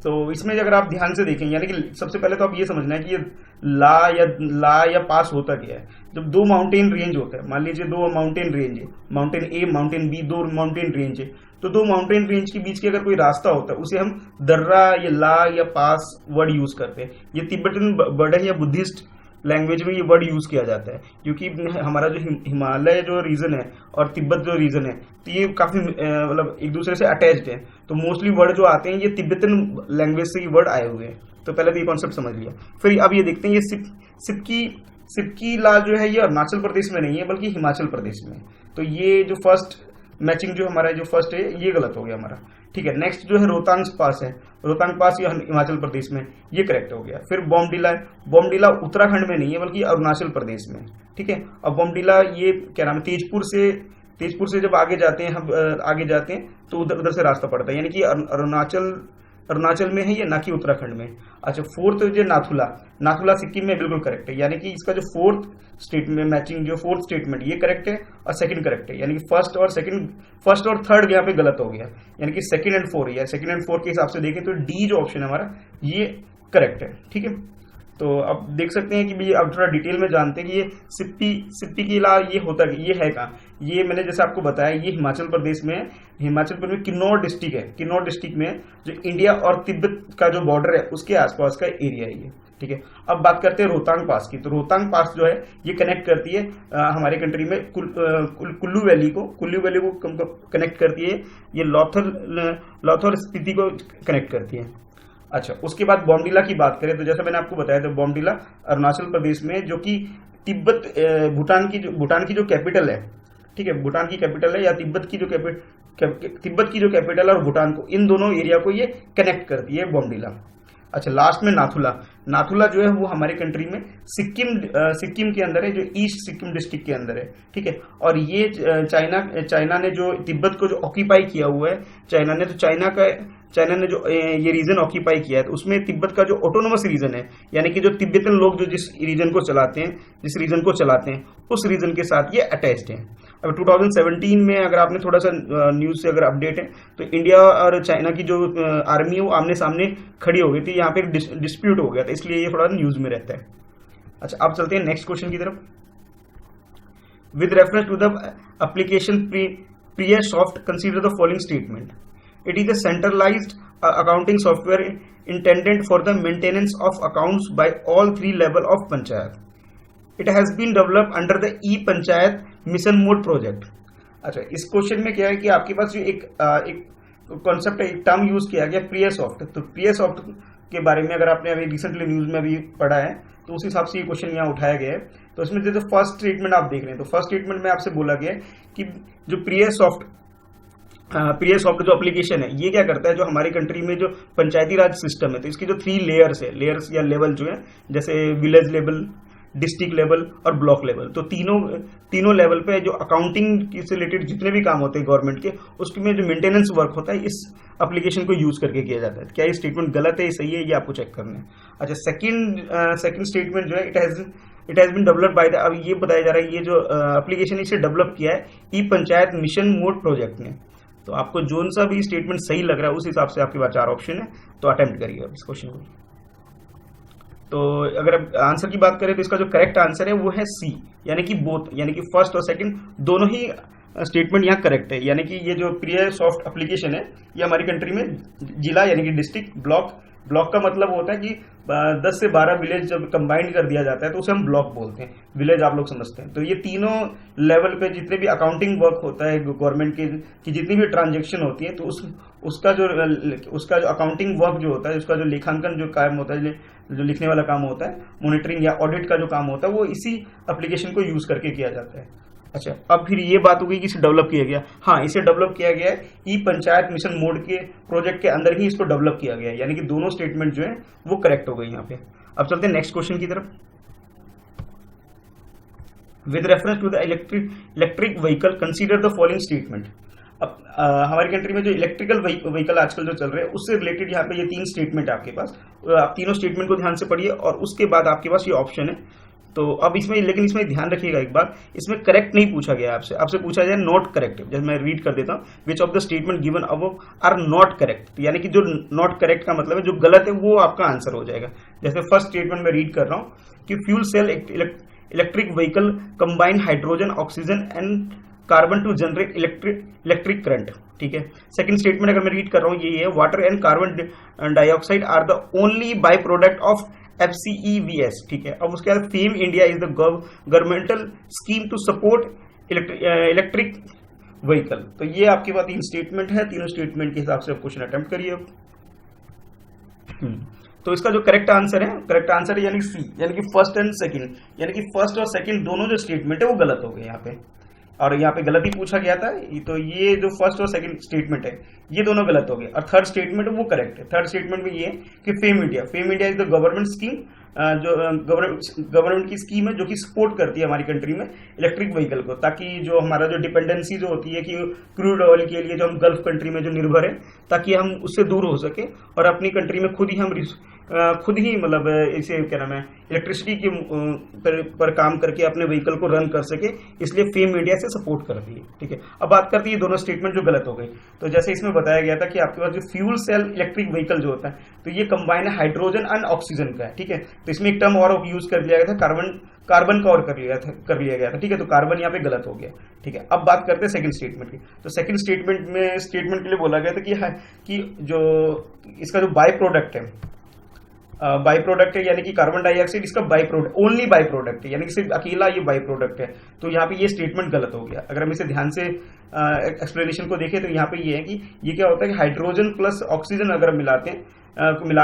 तो इसमें अगर आप ध्यान से देखें, यानी कि सबसे पहले तो आप ये समझना है कि ये ला या पास होता क्या है। जब 2 माउंटेन रेंज होता है, मान लीजिए 2 माउंटेन रेंज है, mountain A mountain B, 2 mountain range है, तो 2 माउंटेन रेंज के बीच के अगर कोई रास्ता होता है उसे हम दर्रा या ला या पास वर्ड यूज करते हैं। ये तिब्बतन वर्ड है या बुद्धिस्ट लैंग्वेज में ये वर्ड यूज किया जाता है, क्योंकि हमारा जो हिमालय जो रीजन है और तिब्बत जो रीजन है, तो ये काफी मतलब एक दूसरे से अटैच्ड है। तो मोस्टली वर्ड जो आते हैं ये तिब्बतन लैंग्वेज से ये वर्ड आए हुए हैं। तो पहले तो ये कॉन्सेप्ट समझ लिया। फिर अब ये देखते हैं, ये सिपकी ला जो है ये अरुणाचल प्रदेश में नहीं है बल्कि हिमाचल प्रदेश में। तो ये जो फर्स्ट मैचिंग जो हमारा जो फर्स्ट है ये गलत हो गया हमारा। ठीक है, नेक्स्ट जो है रोहतांग पास है, रोहतांग पास ये हिमाचल प्रदेश में, ये करेक्ट हो गया। फिर बॉमडिला है, बॉमडिला उत्तराखंड में नहीं है बल्कि अरुणाचल प्रदेश में। ठीक है, अब बॉमडिला ये क्या नाम है, तेजपुर से जब आगे जाते हैं हम आगे जाते हैं तो उधर से रास्ता पड़ता है, यानी कि अरुणाचल में है ये, ना कि उत्तराखंड में। अच्छा, फोर्थ जो नाथुला सिक्किम में बिल्कुल करेक्ट है, यानी कि इसका जो फोर्थ स्टेटमेंट मैचिंग जो फोर्थ स्टेटमेंट ये करेक्ट है और सेकंड करेक्ट है, यानी कि फर्स्ट और थर्ड यहाँ पे गलत हो गया, यानी कि सेकंड एंड फोर्थ के हिसाब से देखें तो डी जो ऑप्शन है हमारा ये करेक्ट है। ठीक है, तो अब देख सकते हैं कि भी अब थोड़ा डिटेल में जानते हैं कि ये सिप्पी की इला ये होता है, ये है कहाँ। ये मैंने जैसे आपको बताया ये हिमाचल प्रदेश में है, हिमाचल प्रदेश में किन्नौर डिस्ट्रिक्ट है, किन्नौर डिस्ट्रिक्ट में जो इंडिया और तिब्बत का जो बॉर्डर है उसके आसपास का एरिया है ये। ठीक है, अब बात करते हैं रोहतांग पास की। तो रोहतांग पास जो है ये कनेक्ट करती है हमारे कंट्री में कुल्लू वैली को कनेक्ट करती है, ये लॉथर स्पीति को कनेक्ट करती है। अच्छा, उसके बाद बॉमडिला की बात करें तो जैसा मैंने आपको बताया था, बॉमडिला अरुणाचल प्रदेश में, जो कि भूटान की जो कैपिटल है। ठीक है, भूटान की कैपिटल है या तिब्बत की जो कैपिटल है और भूटान को, इन दोनों एरिया को ये कनेक्ट करती है बॉमडिला। अच्छा, लास्ट में नाथुला जो है वो हमारे कंट्री में सिक्किम के अंदर है, जो ईस्ट सिक्किम डिस्ट्रिक्ट के अंदर है। ठीक है, और ये चाइना ने जो तिब्बत को जो ऑक्यूपाई किया हुआ है, चाइना ने जो ये रीजन ऑक्यूपाई किया है, तो उसमें तिब्बत का जो ऑटोनोमस रीजन है, यानी कि जो तिब्बतन लोग जो जिस रीजन को चलाते हैं उस रीजन के साथ ये अटैच्ड है। अब 2017 में अगर आपने थोड़ा सा न्यूज से अगर अपडेट है तो इंडिया और चाइना की जो आर्मी है वो आमने सामने खड़ी हो गई थी, यहाँ पे एक डिस्प्यूट हो गया था, इसलिए ये थोड़ा न्यूज में रहता है। अच्छा, अब चलते हैं नेक्स्ट क्वेश्चन की तरफ। With reference to the application PreSoft, consider the following statement. It is a centralized accounting software intended for the maintenance of accounts by all 3 levels of Panchayat. It has been developed under the e-Panchayat Mission Mode project. अच्छा, इस question में क्या है कि आपके पास जो एक concept है, एक टर्म यूज किया गया PreSoft। तो PreSoft के बारे में अगर आपने अभी रिसेंटली न्यूज में अभी पढ़ा है तो उस हिसाब से ये क्वेश्चन यहाँ उठाया गया है। तो इसमें जैसे फर्स्ट स्टेटमेंट आप देख रहे हैं, तो फर्स्ट स्टेटमेंट में आपसे बोला गया है कि जो PreSoft जो एप्लीकेशन है ये क्या करता है, जो हमारी कंट्री में जो पंचायती राज सिस्टम है, तो इसके जो 3 लेयर्स या लेवल जो है, जैसे विलेज लेवल, डिस्ट्रिक्ट लेवल और ब्लॉक लेवल, तो तीनों लेवल पे जो अकाउंटिंग से रिलेटेड जितने भी काम होते हैं गवर्नमेंट के, उसमें जो मेंटेनेंस वर्क होता है इस एप्लीकेशन को यूज करके किया जाता है। क्या ये स्टेटमेंट गलत है, सही है, ये आपको चेक करना है। अच्छा, सेकंड स्टेटमेंट जो है it has been developed by the, अब ये बताया जा रहा है ये जो एप्लीकेशन इसे डेवलप किया है ई पंचायत मिशन मोड प्रोजेक्ट ने। तो आपको जोन सा भी स्टेटमेंट सही लग रहा है उस हिसाब से आपके पास 4 ऑप्शन है, तो अटेम्प्ट करिए अब इस क्वेश्चन को। तो अगर आंसर की बात करें तो इसका जो करेक्ट आंसर है वो है सी, यानी कि बोथ, यानी कि फर्स्ट और सेकंड दोनों ही स्टेटमेंट यहाँ करेक्ट है, यानी कि ये जो प्रिय सॉफ्ट एप्लीकेशन है ये हमारी कंट्री में जिला यानी कि डिस्ट्रिक्ट, ब्लॉक का मतलब होता है कि 10 से 12 विलेज जब कंबाइंड कर दिया जाता है तो उसे हम ब्लॉक बोलते हैं, विलेज आप लोग समझते हैं। तो ये तीनों लेवल पे जितने भी अकाउंटिंग वर्क होता है गवर्नमेंट की जितनी भी ट्रांजेक्शन होती है, तो उसका जो अकाउंटिंग वर्क जो होता है, उसका जो लेखांकन जो काम होता है, जो लिखने वाला काम होता है, मॉनिटरिंग या ऑडिट का जो काम होता है, वो इसी एप्लीकेशन को यूज करके किया जाता है। अच्छा, अब फिर ये बात हो गई कि इसे डेवलप किया गया। हाँ, इसे डेवलप किया गया है ई पंचायत मिशन मोड के प्रोजेक्ट के अंदर ही इसको डेवलप किया गया है, यानी कि दोनों स्टेटमेंट जो है वो करेक्ट हो गई यहाँ पे। अब चलते हैं नेक्स्ट क्वेश्चन की तरफ। With reference to the electric vehicle consider the following statement. अब हमारी कंट्री में जो इलेक्ट्रिकल व्हीकल आजकल जो चल रहे हैं उससे रिलेटेड यहाँ पे ये 3 स्टेटमेंट है आपके पास। आप तीनों स्टेटमेंट को ध्यान से पढ़िए और उसके बाद आपके पास ये ऑप्शन है। तो अब लेकिन इसमें ध्यान रखिएगा एक बार, इसमें करेक्ट नहीं पूछा गया आपसे पूछा जाए नॉट करेक्ट। जैसे मैं रीड कर देता हूँ, which of the statement given above are not correct, यानी कि जो नॉट करेक्ट का मतलब है जो गलत है वो आपका आंसर हो जाएगा। जैसे फर्स्ट स्टेटमेंट में रीड कर रहा हूँ कि fuel cell electric vehicle combine hydrogen oxygen and carbon to generate electric current, ठीक है। सेकंड स्टेटमेंट अगर मैं रीड कर रहा हूँ ये है, water and carbon dioxide are the only by product of FCEVS, ठीक है। अब उसके बाद FAME India is the governmental scheme to support electric vehicle. तो ये आपके पास 3 स्टेटमेंट है, तीनों स्टेटमेंट के हिसाब से आप क्वेश्चन अटेम्प्ट करिए अब। तो इसका जो करेक्ट आंसर है यानी सी, यानी कि फर्स्ट एंड सेकंड, यानी कि फर्स्ट और सेकंड दोनों जो स्टेटमेंट है वो गलत हो गए यहाँ पे, और यहाँ पे गलत ही पूछा गया था। तो ये जो फर्स्ट और सेकंड स्टेटमेंट है ये दोनों गलत हो गए, और थर्ड स्टेटमेंट वो करेक्ट है। थर्ड स्टेटमेंट में ये है कि fame India is the government scheme, जो गवर्नमेंट की स्कीम है जो कि सपोर्ट करती है हमारी कंट्री में इलेक्ट्रिक व्हीकल को, ताकि जो हमारा जो डिपेंडेंसी जो होती है कि क्रूड ऑयल के लिए जो हम गल्फ कंट्री में जो निर्भर है, ताकि हम उससे दूर हो सके और अपनी कंट्री में खुद ही मतलब इसे क्या नाम है इलेक्ट्रिसिटी के पर काम करके अपने व्हीकल को रन कर सके, इसलिए फेम इंडिया से सपोर्ट करती है, ठीक है। अब बात करती है दोनों स्टेटमेंट जो गलत हो गई। तो जैसे इसमें बताया गया था कि आपके पास जो फ्यूल सेल इलेक्ट्रिक व्हीकल जो होता है, तो ये कंबाइन है हाइड्रोजन एंड ऑक्सीजन का है, ठीक है। तो इसमें एक टर्म और यूज कर लिया गया था, कार्बन का और कर लिया गया था, ठीक है। तो कार्बन यहाँ पे गलत हो गया, ठीक है। अब बात करते हैं सेकंड स्टेटमेंट की। तो सेकंड स्टेटमेंट के लिए बोला गया था कि जो इसका जो बाय प्रोडक्ट है यानी कि कार्बन डाइऑक्साइड इसका ओनली बाय प्रोडक्ट है, यानी कि सिर्फ अकेला ये बाय प्रोडक्ट है। तो यहाँ पे ये स्टेटमेंट गलत हो गया। अगर हम इसे ध्यान से एक्सप्लेनेशन को देखें तो यहाँ पे ये है कि ये क्या होता है कि हाइड्रोजन प्लस ऑक्सीजन अगर मिला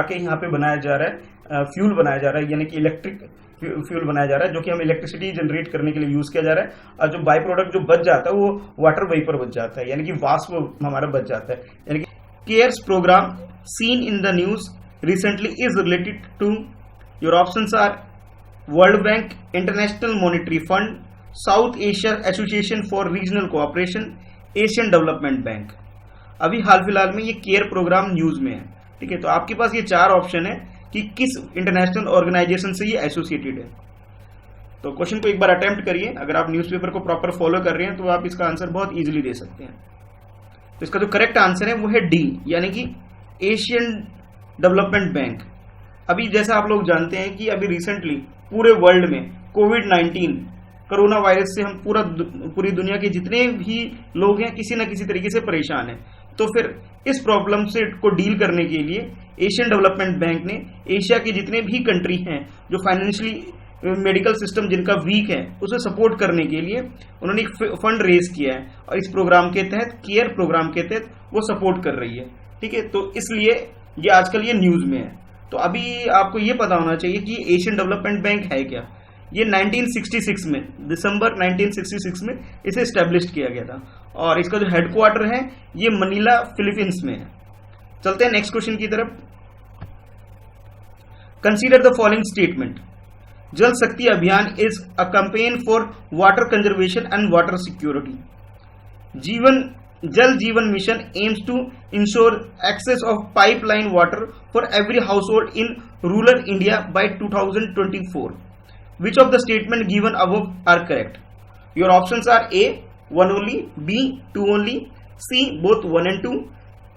के यहाँ पे बनाया जा रहा है, फ्यूल बनाया जा रहा है, यानी कि इलेक्ट्रिक फ्यूल बनाया जा रहा है, जो कि हम इलेक्ट्रिसिटी जनरेट करने के लिए यूज किया जा रहा है। और जो बाय प्रोडक्ट जो बच जाता है वो वाटर वेपर बच जाता है, यानी कि वाष्प हमारा बच जाता है। यानी कि CARES programme seen in the news recently is related to, your options are World Bank, International Monetary Fund, South Asia Association for Regional Cooperation, Asian Development Bank। अभी हाल फिलहाल में ये केयर प्रोग्राम न्यूज में है, ठीक है। तो आपके पास ये 4 ऑप्शन है कि किस इंटरनेशनल ऑर्गेनाइजेशन से ये एसोसिएटेड है। तो क्वेश्चन को एक बार अटेम्प्ट करिए। अगर आप न्यूज़पेपर को प्रॉपर फॉलो कर रहे हैं तो आप इसका आंसर बहुत इजीली दे सकते हैं। तो इसका जो करेक्ट आंसर है वो है डी, यानी कि एशियन डेवलपमेंट बैंक। अभी जैसा आप लोग जानते हैं कि अभी रिसेंटली पूरे वर्ल्ड में कोविड-19 कोरोना वायरस से हम पूरी दुनिया के जितने भी लोग हैं किसी न किसी तरीके से परेशान हैं। तो फिर इस प्रॉब्लम से को डील करने के लिए एशियन डेवलपमेंट बैंक ने एशिया के जितने भी कंट्री हैं जो फाइनेंशियली मेडिकल सिस्टम जिनका वीक है उसे सपोर्ट करने के लिए उन्होंने एक फंड रेज किया है, और इस प्रोग्राम के तहत केयर प्रोग्राम के तहत वो सपोर्ट कर रही है, ठीक है। तो इसलिए ये आजकल ये न्यूज में है। तो अभी आपको ये पता होना चाहिए कि एशियन डेवलपमेंट बैंक है क्या। ये 1966 में, दिसंबर 1966 में इसे एस्टेब्लिश किया गया था, और इसका जो हेडक्वार्टर है ये मनीला फिलीपींस में है। चलते हैं नेक्स्ट क्वेश्चन की तरफ। Consider the following statement. जल शक्ति अभियान is a campaign for water conservation and water security. जल जीवन mission aims to ensure access of pipeline water for every household in rural India by 2024. Which of the statement given above are correct? Your options are A, 1 only, B, 2 only, C, both 1 and 2,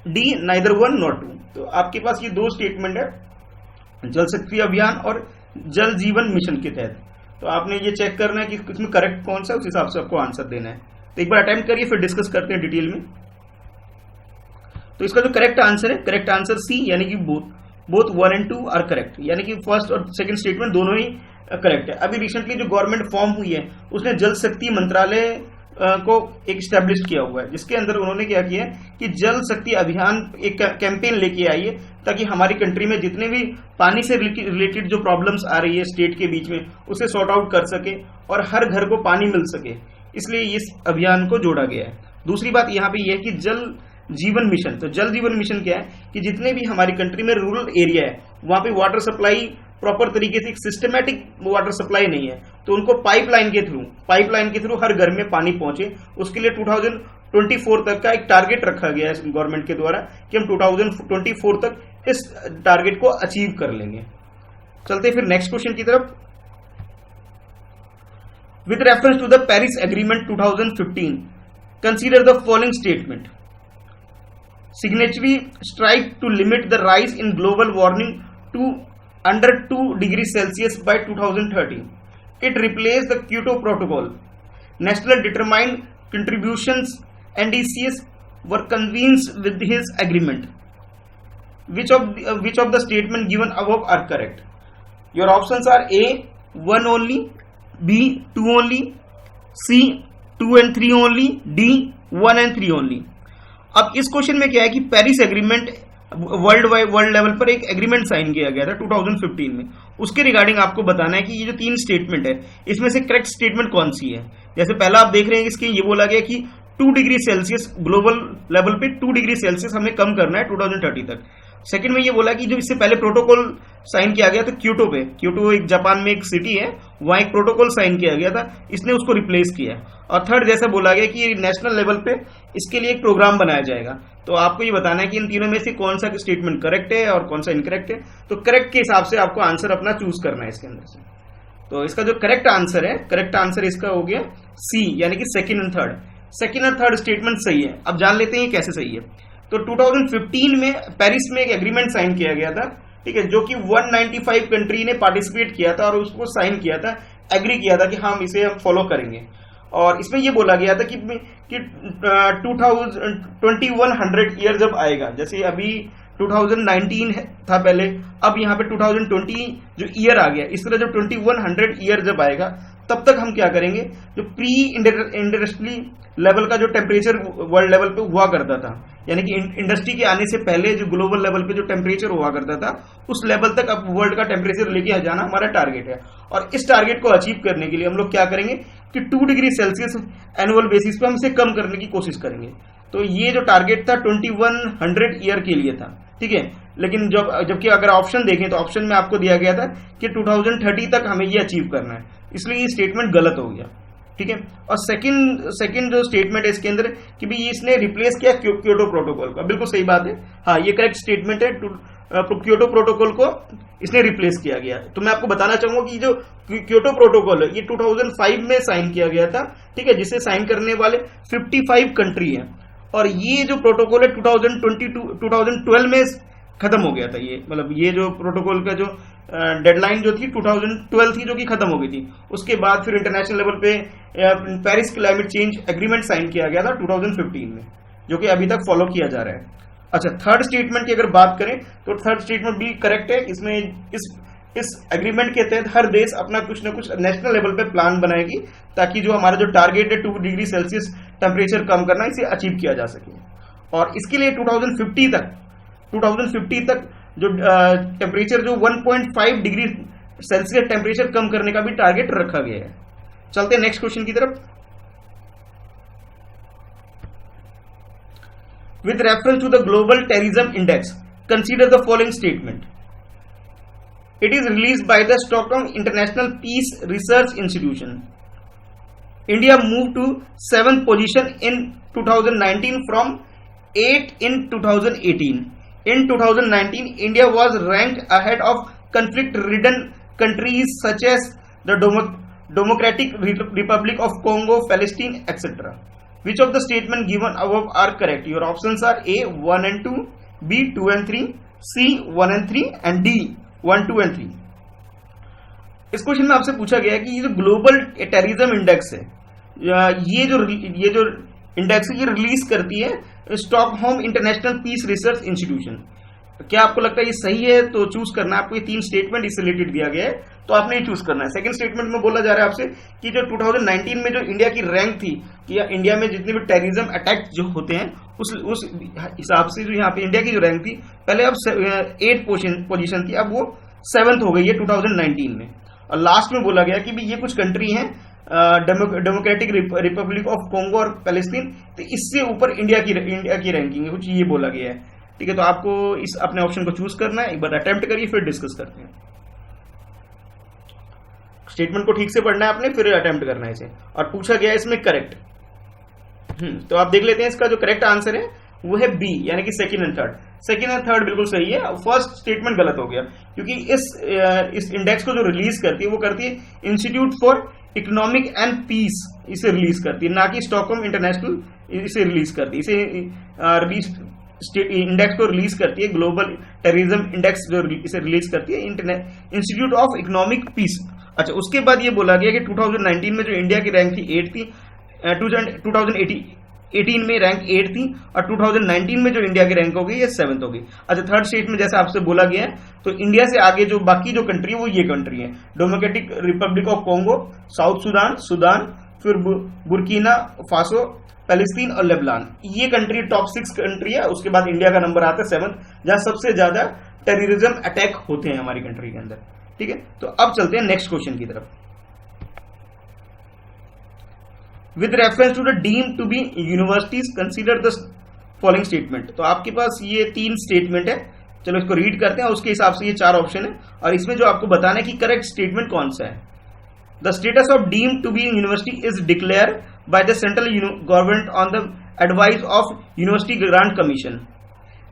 D, neither 1 nor 2. तो आपके पास ये 2 statement है जल शक्ति अभियान और जल जीवन मिशन के तहत। तो आपने ये चेक करना है कि इसमें करेक्ट कौन सा है, उस हिसाब से आपको आंसर देना है। तो एक बार अटेम्प्ट करिए, फिर डिस्कस करते हैं डिटेल में। तो इसका जो करेक्ट आंसर है, करेक्ट आंसर सी, यानी कि बोथ 1 and 2 आर करेक्ट, यानी कि फर्स्ट और सेकंड स्टेटमेंट दोनों ही करेक्ट है। अभी रिसेंटली जो गवर्नमेंट फॉर्म हुई है उसने जल शक्ति मंत्रालय को एक स्टैब्लिश किया हुआ है, जिसके अंदर उन्होंने क्या किया है कि जल शक्ति अभियान एक कैंपेन लेके आई है, ताकि हमारी कंट्री में जितने भी पानी से रिलेटेड जो प्रॉब्लम्स आ रही है स्टेट के बीच में, उसे सॉर्ट आउट कर सके और हर घर को पानी मिल सके, इसलिए इस अभियान को जोड़ा गया है। दूसरी बात यहाँ पे यह है कि जल जीवन मिशन, तो जल जीवन मिशन क्या है कि जितने भी हमारी कंट्री में रूरल एरिया है वहां पे वाटर सप्लाई प्रॉपर तरीके से, एक सिस्टमैटिक वाटर सप्लाई नहीं है, तो उनको पाइपलाइन के थ्रू हर घर में पानी पहुंचे, उसके लिए 2024 तक का एक टारगेट रखा गया है गवर्नमेंट के द्वारा कि हम 2024 तक इस टारगेट को अचीव कर लेंगे। चलते फिर नेक्स्ट क्वेश्चन की तरफ। With reference to the Paris agreement 2015 consider the following statement. signatory strive to limit the rise in global warming to under 2 degrees Celsius by 2030. It replaced the Kyoto Protocol. National determined contributions NDCs were convinced with his agreement. Which of the statement given above are correct? Your options are A 1 only, B 2 only, C 2 and 3 only, D 1 and 3 only. अब इस question में क्या है कि Paris agreement world level पर एक agreement sign किया गया था 2015 में, उसके रिगार्डिंग आपको बताना है कि ये जो 3 स्टेटमेंट है इसमें से करेक्ट स्टेटमेंट कौन सी है। जैसे पहला आप देख रहे हैं इसके ये बोला गया कि 2 डिग्री सेल्सियस ग्लोबल लेवल पे 2 डिग्री सेल्सियस हमें कम करना है 2030 तक। सेकंड में ये बोला कि जो इससे पहले प्रोटोकॉल साइन किया गया था क्योटो एक जापान में एक सिटी है, वहां एक प्रोटोकॉल साइन किया गया था, इसने उसको रिप्लेस किया। और थर्ड जैसा बोला गया कि नेशनल लेवल पे इसके लिए एक प्रोग्राम बनाया जाएगा। तो आपको ये बताना है कि इन तीनों में से कौन सा स्टेटमेंट करेक्ट है और कौन सा इनकरेक्ट है। तो करेक्ट के हिसाब से आपको आंसर अपना चूज करना है इसके अंदर से। तो इसका जो करेक्ट आंसर इसका हो गया सी, यानी कि सेकेंड और थर्ड स्टेटमेंट सही है। अब जान लेते हैं कैसे सही है। तो 2015 में पेरिस में एक एग्रीमेंट साइन किया गया था, ठीक है, जो कि 195 कंट्री ने पार्टिसिपेट किया था और उसको साइन किया था, एग्री किया था कि हम इसे फॉलो करेंगे। और इसमें यह बोला गया था कि 2100 ईयर जब आएगा, जैसे अभी 2019 था पहले, अब यहाँ पे 2020 जो ईयर आ गया, इस तरह जब 2100 ईयर जब आएगा तब तक हम क्या करेंगे, जो प्री इंडस्ट्री लेवल का जो टेम्परेचर वर्ल्ड लेवल पे हुआ करता था, यानी कि इंडस्ट्री के आने से पहले जो ग्लोबल लेवल पे जो टेम्परेचर हुआ करता था, उस लेवल तक अब वर्ल्ड का टेम्परेचर लेके जाना हमारा टारगेट है। और इस टारगेट को अचीव करने के लिए हम लोग क्या करेंगे कि 2 डिग्री सेल्सियस एनुअल बेसिस पे हम इसे कम करने की कोशिश करेंगे। तो ये जो टारगेट था 2100 ईयर के लिए था, ठीक है। लेकिन जबकि अगर ऑप्शन देखें तो ऑप्शन में आपको दिया गया था कि 2030 तक हमें ये अचीव करना है, इसलिए ये स्टेटमेंट गलत हो गया, ठीक है। और सेकंड जो स्टेटमेंट है इसके अंदर कि भाई इसने रिप्लेस किया क्योटो प्रोटोकॉल का, बिल्कुल सही बात है, हाँ ये करेक्ट स्टेटमेंट है। क्योटो प्रोटोकॉल को इसने रिप्लेस किया गया। तो मैं आपको बताना चाहूंगा कि जो क्योटो प्रोटोकॉल है ये 2005 में साइन किया गया था, ठीक है, जिसे साइन करने वाले 55 कंट्री हैं। और ये जो प्रोटोकॉल है 2012 में खत्म हो गया था। ये मतलब ये जो प्रोटोकॉल का जो डेडलाइन जो थी 2012 थी, जो कि खत्म हो गई थी। उसके बाद फिर इंटरनेशनल लेवल पे Paris climate change agreement sign किया गया था 2015 में, जो कि अभी तक फॉलो किया जा रहा है। अच्छा, थर्ड स्टेटमेंट की अगर बात करें तो थर्ड स्टेटमेंट भी करेक्ट है। इसमें इस एग्रीमेंट के तहत हर देश अपना कुछ ना कुछ नेशनल लेवल पे प्लान बनाएगी, ताकि जो हमारा जो टारगेट है 2 डिग्री सेल्सियस टेम्परेचर कम करना, इसे अचीव किया जा सके। और इसके लिए 2050 तक जो टेम्परेचर जो 1.5 डिग्री सेल्सियस टेम्परेचर कम करने का भी टारगेट रखा गया है। चलते हैं नेक्स्ट क्वेश्चन की तरफ। With reference to the global terrorism index consider the following statement. It is released by the Stockholm international peace research institution. India move to 7th position इन 2019 from 8 in 2018. In 2019, India was ranked ahead of conflict-ridden countries such as the Democratic Republic of Congo, Palestine, etc. Which of the statements given above are correct? Your options are A 1 and 2, B 2 and 3, C 1 and 3 and D 1, 2 and 3. इस question में आपसे पूछा गया है कि ये जो global terrorism index है ये जो इंडेक्स है ये रिलीज करती है Stockholm international peace research institution. क्या आपको लगता है ये सही है? तो चूज करना है आपको। ये 3 स्टेटमेंट इससे रिलेटेड दिया गया है, तो आपने ये चूज करना है। सेकंड स्टेटमेंट में बोला जा रहा है आपसे कि जो 2019 में जो इंडिया की रैंक थी कि इंडिया में जितने भी टेररिज्म अटैक जो होते हैं उस हिसाब से जो यहाँ पे इंडिया की जो रैंक थी, पहले अब 8 पोजीशन थी, अब वो 7th हो गई है 2019 में। और लास्ट में बोला गया कि भी ये कुछ कंट्री हैं डेमोक्रेटिक रिपब्लिक ऑफ कोंगो और पैलेस्टीन, तो इससे ऊपर इंडिया की रैंकिंग है, कुछ ये बोला गया है। ठीक है, तो आपको इस अपने ऑप्शन को चूज करना है, एक बार अटेम्प्ट करिए फिर डिस्कस करते हैं। स्टेटमेंट को ठीक से पढ़ना है आपने, फिर अटेम्प्ट करना है इसे। और पूछा गया है इसमें करेक्ट, तो आप देख लेते हैं इसका जो करेक्ट आंसर है वो है बी, यानी कि second and third. Second and third बिल्कुल सही है, फर्स्ट स्टेटमेंट गलत हो गया, क्योंकि इस इंडेक्स को जो रिलीज करती है वो करती है institute for economic and peace, इसे रिलीज करती है, ना कि स्टॉकहोम इंटरनेशनल इसे रिलीज करती है। इसे इंडेक्स को रिलीज करती है ग्लोबल टेररिज्म इंडेक्स, जो इसे रिलीज करती है इंस्टीट्यूट ऑफ इकोनॉमिक पीस। अच्छा, उसके बाद ये बोला गया कि 2019 में जो इंडिया की रैंक थी 8 थी, 2018 में रैंक 8 थी, और 2019 में जो इंडिया की रैंक हो गई ये 7th हो गई। अच्छा, थर्ड स्टेट में जैसे आपसे बोला गया है, तो इंडिया से आगे जो बाकी जो कंट्री है वो ये कंट्री है, democratic Republic of Congo, south Sudan, फिर बुर्किना फासो, पैलेस्टीन और लेबनान। ये कंट्री टॉप 6 कंट्री है। उसके बाद इंडिया का नंबर आता है 7th, जहां सबसे ज्यादा टेररिज्म अटैक होते हैं हमारी कंट्री के अंदर। ठीक है, तो अब चलते हैं नेक्स्ट क्वेश्चन की तरफ। With reference to the deemed to be universities consider the following statement. तो आपके पास ये 3 स्टेटमेंट है, चलो इसको रीड करते हैं, उसके हिसाब से ये 4 ऑप्शन है, और इसमें जो आपको बताना है कि करेक्ट स्टेटमेंट कौन सा है। The status of deemed to be university is declare by the central government on the advice of University Grant Commission.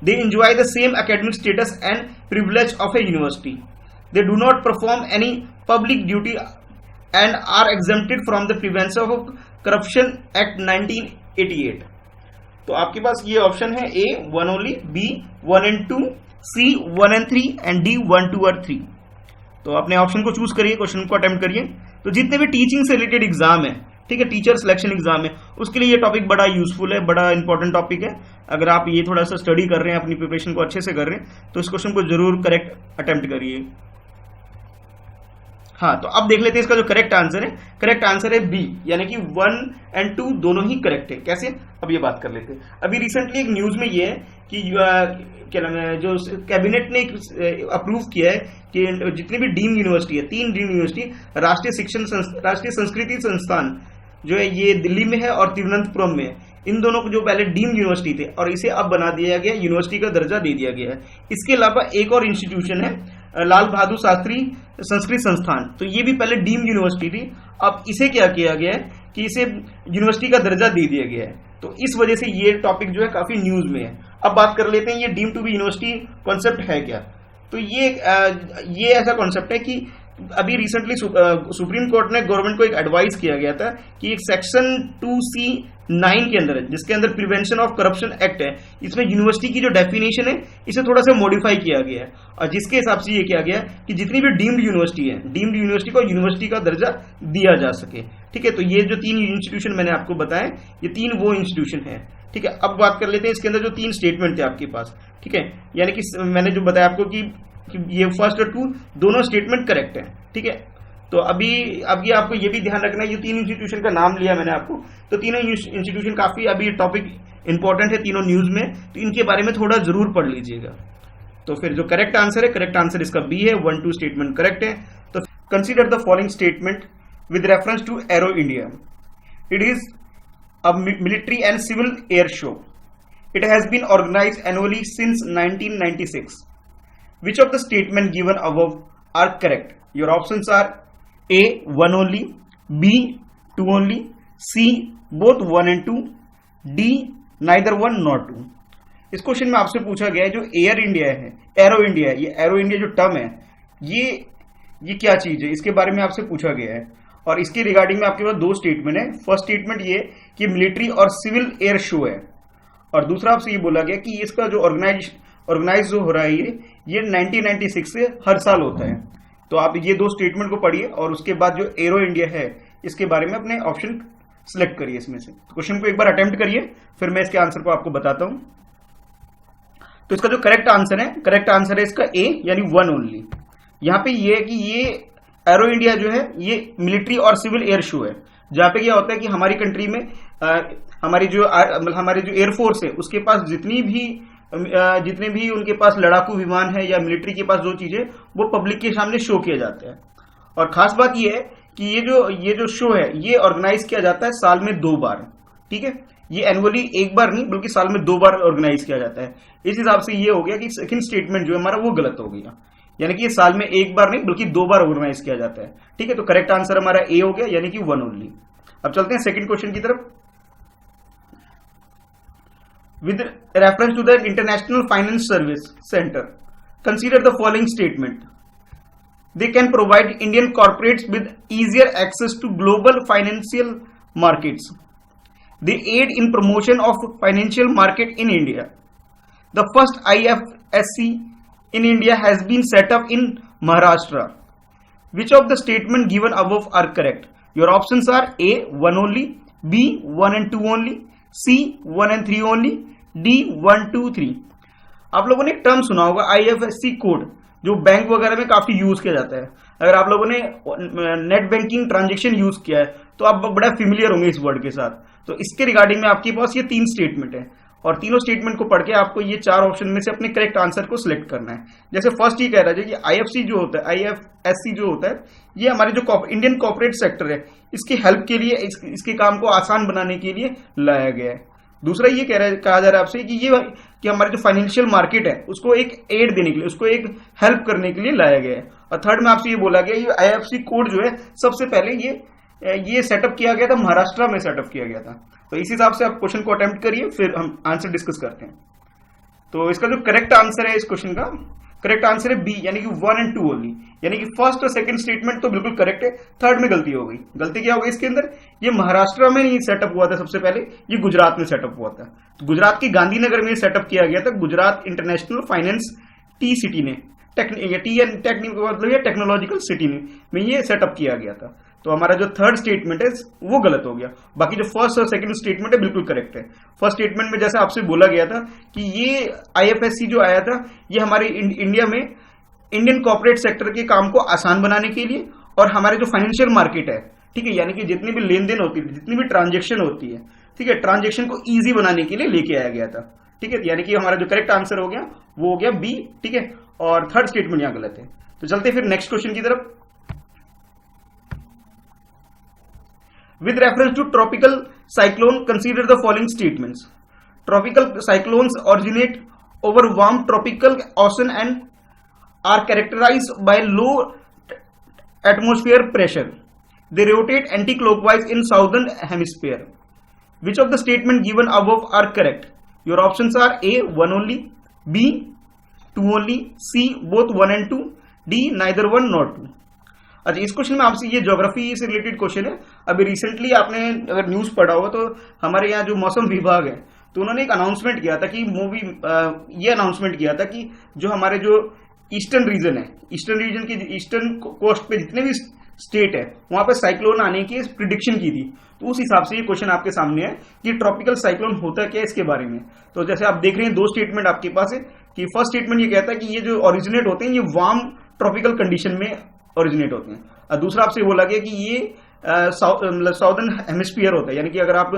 They enjoy the same academic status and privilege of a university. They do not perform any public duty and are exempted from the Prevention of Corruption Act 1988. तो आपके पास ये option है A 1 only, B 1 and 2, C 1 and 3 and D 1, 2 और 3। तो अपने option को choose करिए, क्वेश्चन को अटेम्प्ट करिए। तो जितने भी टीचिंग से रिलेटेड एग्जाम है, ठीक है, टीचर सिलेक्शन एग्जाम है, उसके लिए ये टॉपिक बड़ा यूजफुल है, बड़ा इंपॉर्टेंट टॉपिक है। अगर आप ये थोड़ा सा स्टडी कर रहे हैं, अपनी प्रिपरेशन को अच्छे से कर रहे हैं, तो इस क्वेश्चन को जरूर करेक्ट अटेम्प्ट करिए। हाँ, तो अब देख लेते हैं इसका जो करेक्ट आंसर है। करेक्ट आंसर है बी, यानी कि 1 and 2 दोनों ही करेक्ट है। कैसे, अब ये बात कर लेते हैं। अभी रिसेंटली एक न्यूज में ये है कि क्या नाम है, जो कैबिनेट ने अप्रूव किया है कि जितनी भी डीम्ड यूनिवर्सिटी है, 3 डीम्ड यूनिवर्सिटी, राष्ट्रीय संस्कृति संस्थान जो है ये दिल्ली में है और तिरुवनंतपुरम में है। इन दोनों को जो पहले डीम्ड यूनिवर्सिटी थे और इसे अब बना दिया गया, यूनिवर्सिटी का दर्जा दे दिया गया है। इसके अलावा एक और इंस्टीट्यूशन है लाल बहादुर शास्त्री संस्कृत संस्थान, तो ये भी पहले डीम्ड यूनिवर्सिटी थी, अब इसे क्या किया गया है कि इसे यूनिवर्सिटी का दर्जा दे दिया गया है। तो इस वजह से ये टॉपिक जो है काफी न्यूज में है। अब बात कर लेते हैं ये deemed to be university concept है क्या। तो ये ऐसा कॉन्सेप्ट है कि अभी रिसेंटली सुप्रीम कोर्ट ने गवर्नमेंट को एक एडवाइस किया गया था कि एक सेक्शन 2C9 के अंदर है, जिसके अंदर प्रिवेंशन ऑफ करप्शन एक्ट है, इसमें यूनिवर्सिटी की जो डेफिनेशन है इसे थोड़ा सा मॉडिफाई किया गया है, और जिसके हिसाब से ये किया गया है कि जितनी भी डीम्ड यूनिवर्सिटी है, डीम्ड यूनिवर्सिटी को यूनिवर्सिटी का दर्जा दिया जा सके। ठीक है, तो ये जो 3 इंस्टीट्यूशन मैंने आपको बताए, ये 3 वो इंस्टीट्यूशन है। ठीक है, अब बात कर लेते हैं इसके अंदर जो 3 स्टेटमेंट थे आपके पास। ठीक है, यानी कि मैंने जो बताया आपको कि ये फर्स्ट और 2 दोनों स्टेटमेंट करेक्ट है। ठीक है, तो अभी आपको ये भी ध्यान रखना है, ये 3 इंस्टीट्यूशन का नाम लिया मैंने आपको, तो तीनों इंस्टीट्यूशन काफी अभी टॉपिक इंपॉर्टेंट है, तीनों न्यूज में, तो इनके बारे में थोड़ा जरूर पढ़ लीजिएगा। तो फिर जो करेक्ट आंसर है, करेक्ट आंसर इसका बी है, 1, 2 स्टेटमेंट करेक्ट है। तो consider the following statement with reference to aero India. It is a military and civil air show. It has been organised annually since 1996. Which of the statement given above are correct? Your options are A 1 only, B 2 only, C both 1 and 2, D neither 1 nor 2. इस question में आपसे पूछा गया है जो air India है, arrow India है, ये एरो इंडिया जो टर्म है, ये क्या चीज है, इसके बारे में आपसे पूछा गया है। और इसके रिगार्डिंग में आपके पास 2 स्टेटमेंट है। फर्स्ट स्टेटमेंट ये कि मिलिट्री और सिविल एयर शो है, और दूसरा आपसे ये बोला गया कि इसका जो ऑर्गेनाइज जो हो रहा है ये 1996 से हर साल होता है। तो आप ये 2 स्टेटमेंट को पढ़िए और उसके बाद जो एरो इंडिया है इसके बारे में अपने ऑप्शन सिलेक्ट करिए इसमें से। तो क्वेश्चन को एक बार अटेम्प्ट करिए, फिर मैं इसके आंसर को आपको बताता हूं। तो इसका जो करेक्ट आंसर है इसका ए, यानी वन ओनली। यहां पे ये है कि ये एरो इंडिया जो है ये मिलिट्री और सिविल एयर शो है, जहां पे क्या होता है कि हमारी कंट्री में हमारी जो एयरफोर्स है उसके पास जितने भी उनके पास लड़ाकू विमान है या मिलिट्री के पास जो चीजें वो पब्लिक के सामने शो किया जाता है। और खास बात ये है कि ये जो शो है ये ऑर्गेनाइज किया जाता है साल में 2 बार। ठीक है, ये एनुअली एक बार नहीं बल्कि साल में 2 बार ऑर्गेनाइज किया जाता है। इस हिसाब से ये हो गया कि सेकंड स्टेटमेंट जो है हमारा वो गलत हो गया, यानी कि ये साल में एक बार नहीं बल्कि 2 बार ऑर्गेनाइज किया जाता है। ठीक है, तो करेक्ट आंसर हमारा ए हो गया, यानी कि वन ओनली। अब चलते हैं सेकंड क्वेश्चन की तरफ। With reference to the international finance service centre, consider the following statement. They can provide Indian corporates with easier access to global financial markets. They aid in promotion of financial market in India. The first IFSC in India has been set up in Maharashtra. Which of the statement given above are correct? Your options are A, 1 only, B, 1 and 2 only, C, 1 and 3 only, D, 1, 2, 3. आप लोगों ने एक term सुना होगा IFSC code, जो bank वगैरह में काफी यूज किया जाता है। अगर आप लोगों ने नेट बैंकिंग ट्रांजैक्शन यूज किया है तो आप बड़ा फेमिलियर होंगे इस वर्ड के साथ। तो इसके रिगार्डिंग में आपके पास ये 3 स्टेटमेंट है और तीनों स्टेटमेंट को पढ़ के आपको ये 4 ऑप्शन में से अपने करेक्ट आंसर को सिलेक्ट करना है। जैसे फर्स्ट ये कह रहा है कि IFSC जो होता है ये हमारे जो इंडियन कॉर्पोरेट सेक्टर है इसकी हेल्प के लिए, इसके काम को आसान बनाने के लिए लाया गया है। दूसरा ये कहा जा रहा है आपसे कि हमारे जो फाइनेंशियल मार्केट है उसको एक एड देने के लिए, उसको एक हेल्प करने के लिए लाया गया है। और थर्ड में आपसे ये बोला गया ये IFSC कोड जो है सबसे पहले ये सेटअप किया गया था महाराष्ट्र में, सेटअप किया गया था। तो इस हिसाब से आप क्वेश्चन को अटेम्प्ट करिए, फिर हम आंसर डिस्कस करते हैं। तो इसका जो करेक्ट आंसर है इस क्वेश्चन का करेक्ट आंसर है बी, यानी कि 1 and 2 ओनली। यानी कि फर्स्ट और सेकंड स्टेटमेंट तो बिल्कुल करेक्ट है, थर्ड में गलती हो गई। गलती क्या हो गई इसके अंदर? ये महाराष्ट्र में नहीं सेटअप हुआ था सबसे पहले, ये गुजरात में सेटअप हुआ था। तो गुजरात के गांधीनगर में सेटअप किया गया था Gujarat international finance T city ने, टेक्नोलॉजिकल सिटी में ये सेटअप किया गया था। तो हमारा जो थर्ड स्टेटमेंट है वो गलत हो गया। बाकी जो फर्स्ट और सेकंड स्टेटमेंट है बिल्कुल करेक्ट है। फर्स्ट स्टेटमेंट में जैसे आपसे बोला गया था कि ये IFSC जो आया था ये हमारे इंडिया में इंडियन कॉर्पोरेट सेक्टर के काम को आसान बनाने के लिए और हमारे जो फाइनेंशियल मार्केट है, ठीक है, यानी कि जितनी भी लेन देन होती है, जितनी भी ट्रांजेक्शन होती है, ठीक है, ट्रांजेक्शन को ईजी बनाने के लिए लेके आया गया था। ठीक है, यानी कि हमारा जो करेक्ट आंसर हो गया वो हो गया बी। ठीक है, और थर्ड स्टेटमेंट यहां गलत है। तो चलते फिर नेक्स्ट क्वेश्चन की तरफ। With reference to tropical cyclone, consider the following statements. Tropical cyclones originate over warm tropical ocean and are characterized by low atmosphere pressure. They rotate anti-clockwise in southern hemisphere. Which of the statements given above are correct? Your options are A, 1 only, B, 2 only, C, both 1 and 2, D, neither 1 nor 2. अच्छा, इस question में आपसे ये geography से related question है। अभी recently आपने अगर न्यूज पढ़ा हो तो हमारे यहाँ जो मौसम विभाग है तो उन्होंने एक अनाउंसमेंट किया था कि ये अनाउंसमेंट किया था कि जो हमारे जो ईस्टर्न रीजन है, ईस्टर्न रीजन की ईस्टर्न कोस्ट पे जितने भी स्टेट है वहां पे साइक्लोन आने की प्रिडिक्शन की थी। तो उस हिसाब से ये क्वेश्चन आपके सामने है कि ट्रॉपिकल साइक्लोन होता क्या है इसके बारे में। तो जैसे आप देख रहे हैं 2 स्टेटमेंट आपके पास है कि फर्स्ट स्टेटमेंट ये कहता है कि ये जो ओरिजिनेट होते हैं ये वार्म ट्रॉपिकल कंडीशन में ओरिजिनेट होते हैं, और दूसरा आपसे बोला गया कि ये साउदर्न हेमिस्फीयर होता है, यानी कि अगर आप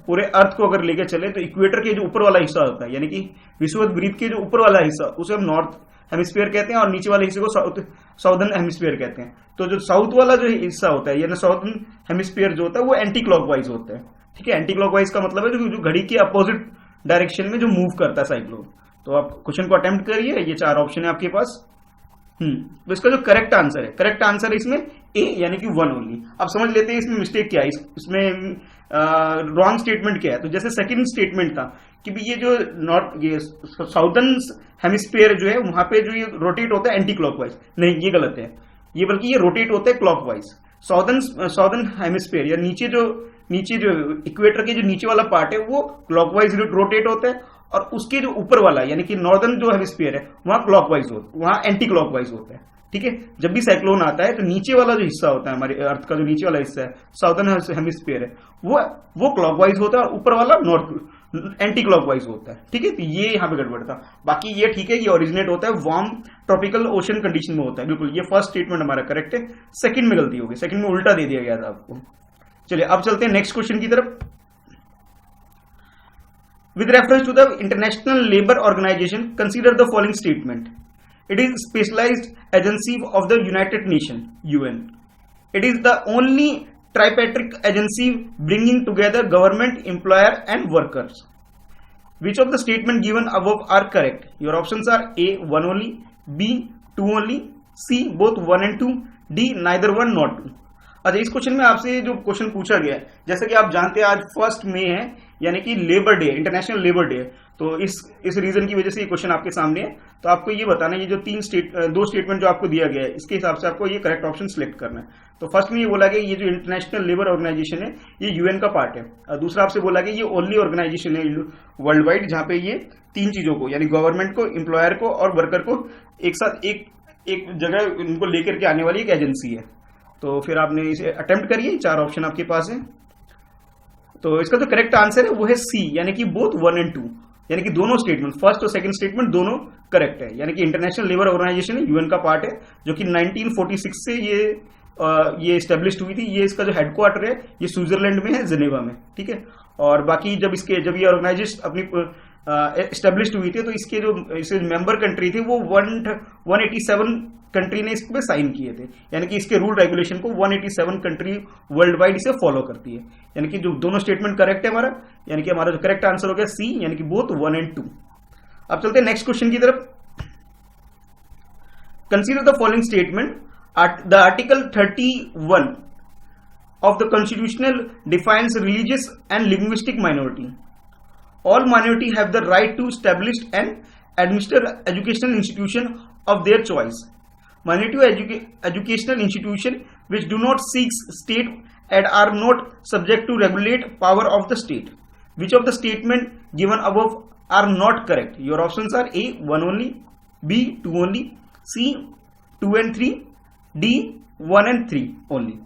पूरे अर्थ को अगर लेके चले तो इक्वेटर के जो ऊपर वाला हिस्सा होता है, यानी कि विषुवत वृत्त के जो ऊपर वाला हिस्सा उसे हम नॉर्थ हेमिस्फीयर कहते हैं और नीचे वाले हिस्से को साउदर्न हेमिस्फीयर कहते हैं। तो जो साउथ वाला जो हिस्सा होता है यानी साउदर्न हेमिस्फीयर जो होता है वो एंटी क्लॉकवाइज होता है। ठीक है, एंटी क्लॉकवाइज का मतलब है जो घड़ी के अपोजिट डायरेक्शन में जो मूव करता है साइक्लोन। तो आप क्वेश्चन को अटेम्प्ट करिए, ये 4 ऑप्शन है आपके पास। तो इसका जो करेक्ट आंसर है इसमें ए, यानी कि 1 ओनली। अब समझ लेते हैं इसमें मिस्टेक क्या है, इसमें रॉन्ग स्टेटमेंट क्या है। तो जैसे सेकंड स्टेटमेंट था कि ये जो साउदर्न हेमिस्फीयर जो है वहां पे जो ये रोटेट होता है एंटी क्लॉकवाइज, नहीं ये गलत है, ये बल्कि ये रोटेट होता है क्लॉकवाइज। साउदर्न हेमिस्फीयर या नीचे जो इक्वेटर के जो नीचे वाला पार्ट है वो क्लॉकवाइज रोटेट होता है और उसके जो ऊपर वाला यानी कि नॉर्दर्न जो हेमिस्फीयर है वहां क्लॉकवाइज वहां एंटी क्लॉकवाइज होता है। ठीक है, जब भी साइक्लोन आता है तो नीचे वाला जो हिस्सा होता है हमारे अर्थ का, जो नीचे वाला हिस्सा है साउदर्न हेमिस्फीयर है, वो क्लॉकवाइज होता है और ऊपर वाला नॉर्थ एंटी क्लॉकवाइज होता है। ठीक है, तो ये यहाँ पे गड़बड़ था। बाकी ये ठीक है, ये ओरिजिनेट होता है वार्म ट्रॉपिकल ओशन कंडीशन में होता है, बिल्कुल ये फर्स्ट स्टेटमेंट हमारा करेक्ट है। सेकंड में गलती होगी, सेकंड में उल्टा दे दिया गया था आपको। चलिए अब चलते हैं नेक्स्ट क्वेश्चन की तरफ। With reference to the international labour organisation consider the following statement. It is specialized agency of the United Nations (UN). It is the only tripartite agency bringing together government, employer, and workers. Which of the statement given above are correct? Your options are A 1 only, B 2 only, C both 1 and 2, D neither 1 nor 2. अच्छा, इस question में आपसे जो question पूछा गया है, जैसा कि आप जानते हैं आज 1 मई है, यानी कि labour day, international labour day है, तो इस रीजन की वजह से ये क्वेश्चन आपके सामने है। तो आपको ये बताना है, ये जो दो स्टेटमेंट जो आपको दिया गया है, इसके हिसाब से आपको ये करेक्ट ऑप्शन सिलेक्ट करना है। तो फर्स्ट में ये बोला गया ये जो इंटरनेशनल लेबर ऑर्गेनाइजेशन है ये यूएन का पार्ट है, और दूसरा आपसे बोला गया ये ओनली ऑर्गेनाइजेशन है वर्ल्ड वाइड जहां पे ये तीन चीजों को, यानी गवर्नमेंट को, एम्प्लॉयर को और वर्कर को एक साथ एक जगह इनको लेकर के आने वाली एक एजेंसी है। तो फिर आपने इसे अटेम्प्ट करिए, 4 ऑप्शन आपके पास है। तो इसका जो करेक्ट आंसर है वो है सी, यानी कि बोथ 1 and 2, यानी कि दोनों स्टेटमेंट, फर्स्ट और सेकंड स्टेटमेंट दोनों करेक्ट है। यानी कि इंटरनेशनल लेबर ऑर्गेनाइजेशन है, यूएन का पार्ट है, जो कि 1946 से ये एस्टेब्लिश हुई थी। ये इसका जो हेडक्वार्टर है ये स्विट्जरलैंड में है, जिनेवा में। ठीक है, और बाकी जब ये ऑर्गेनाइजेशन अपनी एस्टेब्लिश हुई थी तो इसके मेंबर कंट्री थे वो 187 कंट्री ने इस पे साइन किए थे, यानी कि इसके रूल रेगुलेशन को 187 कंट्री वर्ल्ड वाइड इसे फॉलो करती है। यानी कि जो दोनों स्टेटमेंट करेक्ट है हमारा, यानी कि हमारा जो करेक्ट आंसर हो गया सी, यानी कि बोथ 1 and 2। अब चलते हैं नेक्स्ट क्वेश्चन की तरफ। Consider the following statement. The article 31 of the constitutional defines religious and linguistic minority. All minority have the right to establish and administer educational institution of their choice. Minority educational institution which do not seek state and are not subject to regulate power of the state. Which of the statement given above are not correct? Your options are A 1 only, B 2 only, C 2 and 3, D 1 and 3 only.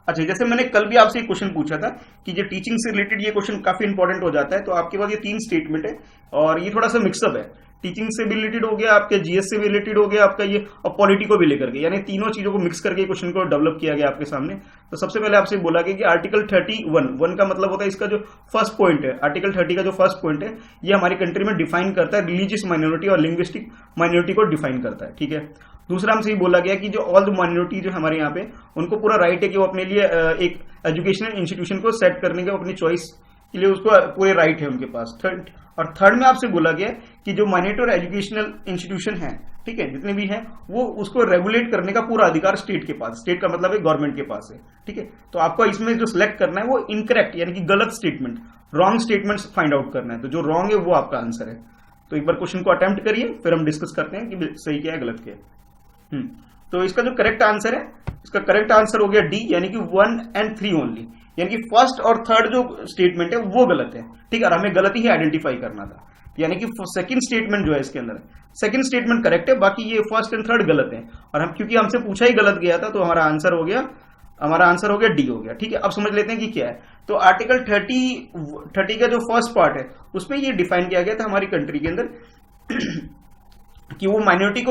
अच्छा, जैसे मैंने कल भी आपसे एक question पूछा था कि जो टीचिंग से रिलेटेड ये क्वेश्चन काफी इंपॉर्टेंट हो जाता है, तो आपके पास ये 3 स्टेटमेंट है और ये थोड़ा सा मिक्सअप है। टीचिंग से भी रिलेटेड हो गया, आपके जीएस से भी रिलेटेड हो गया आपका ये, और पॉलिटी को भी लेकर के, यानी तीनों चीजों को मिक्स करके क्वेश्चन को डेवलप किया गया आपके सामने। तो सबसे पहले आपसे बोला गया कि आर्टिकल 31 का मतलब होता है, इसका जो फर्स्ट पॉइंट है, आर्टिकल 30 का जो फर्स्ट पॉइंट है, ये हमारी कंट्री में डिफाइन करता है रिलीजियस माइनॉरिटी और लिंग्विस्टिक माइनॉरिटी को डिफाइन करता है। ठीक है, दूसरा हमसे ये बोला गया कि जो ऑल द माइनॉरिटी जो हमारे यहाँ पे, उनको पूरा राइट है कि वो अपने लिए एक एजुकेशनल इंस्टीट्यूशन को सेट करने का अपनी चॉइस के लिए उसको पूरे राइट है उनके पास। थर्ड में आपसे बोला गया कि जो माइनॉरिटी और एजुकेशनल इंस्टीट्यूशन है, ठीक है, जितने भी हैं, वो उसको रेगुलेट करने का पूरा अधिकार स्टेट के पास, स्टेट का मतलब है गवर्नमेंट के पास है। ठीक है, तो आपको इसमें जो सिलेक्ट करना है वो इनकरेक्ट, यानी कि गलत statement, wrong statement find out करना है। तो जो रॉन्ग है वो आपका आंसर है। तो एक बार क्वेश्चन को अटेम्प्ट करिए, फिर हम डिस्कस करते हैं कि सही क्या है गलत क्या है। तो इसका जो करेक्ट आंसर है, इसका करेक्ट आंसर हो गया डी, यानी कि 1 and 3 ओनली, यानी कि फर्स्ट और थर्ड जो स्टेटमेंट है वो गलत है। ठीक है, और हमें गलत ही आइडेंटिफाई करना था, यानी कि सेकंड स्टेटमेंट जो है इसके अंदर, सेकंड स्टेटमेंट करेक्ट है, बाकी ये फर्स्ट एंड थर्ड गलत है। और हम क्योंकि हमसे पूछा ही गलत गया था, तो हमारा आंसर हो गया डी हो गया। ठीक है, अब समझ लेते हैं कि क्या है। तो आर्टिकल 30 का जो फर्स्ट पार्ट है उसमें ये डिफाइन किया गया था हमारी कंट्री के अंदर कि वो माइनॉरिटी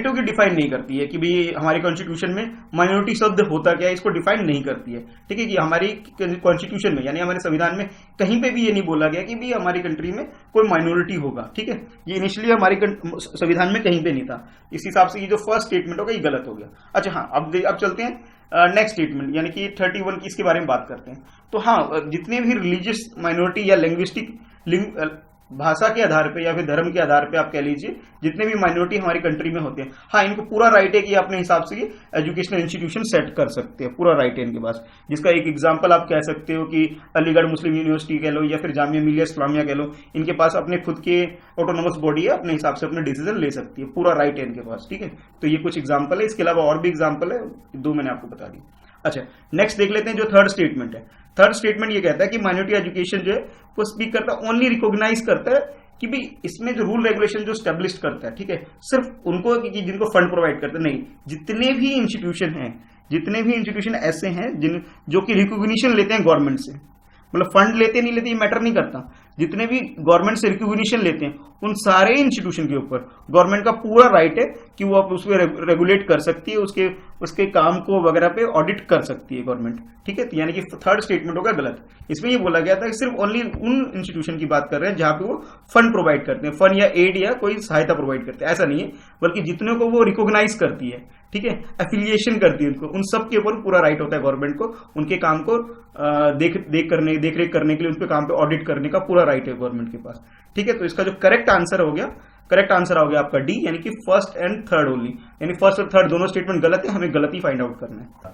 की डिफाइन नहीं करती है कि भाई हमारी कॉन्स्टिट्यूशन में माइनॉरिटी शब्द होता क्या है, इसको डिफाइन नहीं करती है। ठीक है, कि हमारी कॉन्स्टिट्यूशन में, यानी हमारे संविधान में कहीं पे भी ये नहीं बोला गया कि भाई हमारी कंट्री में कोई माइनॉरिटी होगा। ठीक है, ये इनिशियली हमारी संविधान में कहीं पे नहीं था। इस हिसाब से ये जो फर्स्ट स्टेटमेंट होगा ये गलत हो गया। अच्छा हाँ, अब चलते हैं नेक्स्ट स्टेटमेंट, यानी कि 31 की, इसके बारे में बात करते हैं। तो हाँ, जितने भी रिलीजियस माइनॉरिटी या लिंग्विस्टिक भाषा के आधार पे या फिर धर्म के आधार पे आप कह लीजिए, जितने भी माइनॉरिटी हमारी कंट्री में होते हैं, हाँ, इनको पूरा राइट है कि अपने हिसाब से एजुकेशनल इंस्टीट्यूशन सेट कर सकते हैं, पूरा राइट है इनके पास। जिसका एक एग्जांपल आप कह सकते हो कि अलीगढ़ मुस्लिम यूनिवर्सिटी कह लो या फिर जामिया मिलिया इस्लामिया कह लो, इनके पास अपने खुद के ऑटोनोमस बॉडी है, अपने हिसाब से अपने डिसीजन ले सकती है, पूरा राइट है इनके पास। ठीक है, तो ये कुछ एग्जाम्पल है, इसके अलावा और भी एग्जाम्पल है, 2 मैंने आपको बता दी। अच्छा, नेक्स्ट देख लेते हैं जो थर्ड स्टेटमेंट है। थर्ड स्टेटमेंट ये कहता है कि माइनॉरिटी एजुकेशन जो है वो स्पीक करता है, ओनली रिकॉग्नाइज करता है कि भी इसमें जो रूल रेगुलेशन जो स्टेब्लिश करता है, ठीक है, सिर्फ उनको कि जिनको फंड प्रोवाइड करते नहीं, जितने भी इंस्टीट्यूशन हैं, जितने भी इंस्टीट्यूशन ऐसे हैं जिन जो कि रिकॉग्निशन लेते हैं गवर्नमेंट से, मतलब फंड लेते नहीं लेते ये मैटर नहीं करता, जितने भी गवर्नमेंट से रिकॉग्निशन लेते हैं उन सारे इंस्टीट्यूशन के ऊपर गवर्नमेंट का पूरा राइट है कि वो आप उसको रेगुलेट कर सकती है, उसके काम को वगैरह पे ऑडिट कर सकती है गवर्नमेंट, ठीक है। तो यानी कि थर्ड स्टेटमेंट होगा गलत। इसमें ये बोला गया था कि सिर्फ ओनली उन इंस्टीट्यूशन की बात कर रहे हैं जहां पे वो फंड प्रोवाइड करते हैं, फंड या एड या कोई सहायता प्रोवाइड करते हैं, ऐसा नहीं है, बल्कि जितने को वो रिकॉग्नाइज करती है, ठीक है, एफिलिएशन करती है उनको, उन सब के ऊपर पूरा राइट होता है गवर्नमेंट को, उनके काम को देख रेख करने के लिए, उनके काम पे ऑडिट करने का पूरा राइट है गवर्नमेंट के पास, ठीक है। तो इसका जो करेक्ट आंसर हो गया आपका डी, यानी कि फर्स्ट एंड थर्ड ओनली, यानी फर्स्ट और थर्ड दोनों स्टेटमेंट गलत है, हमें गलत ही फाइंड आउट करना है।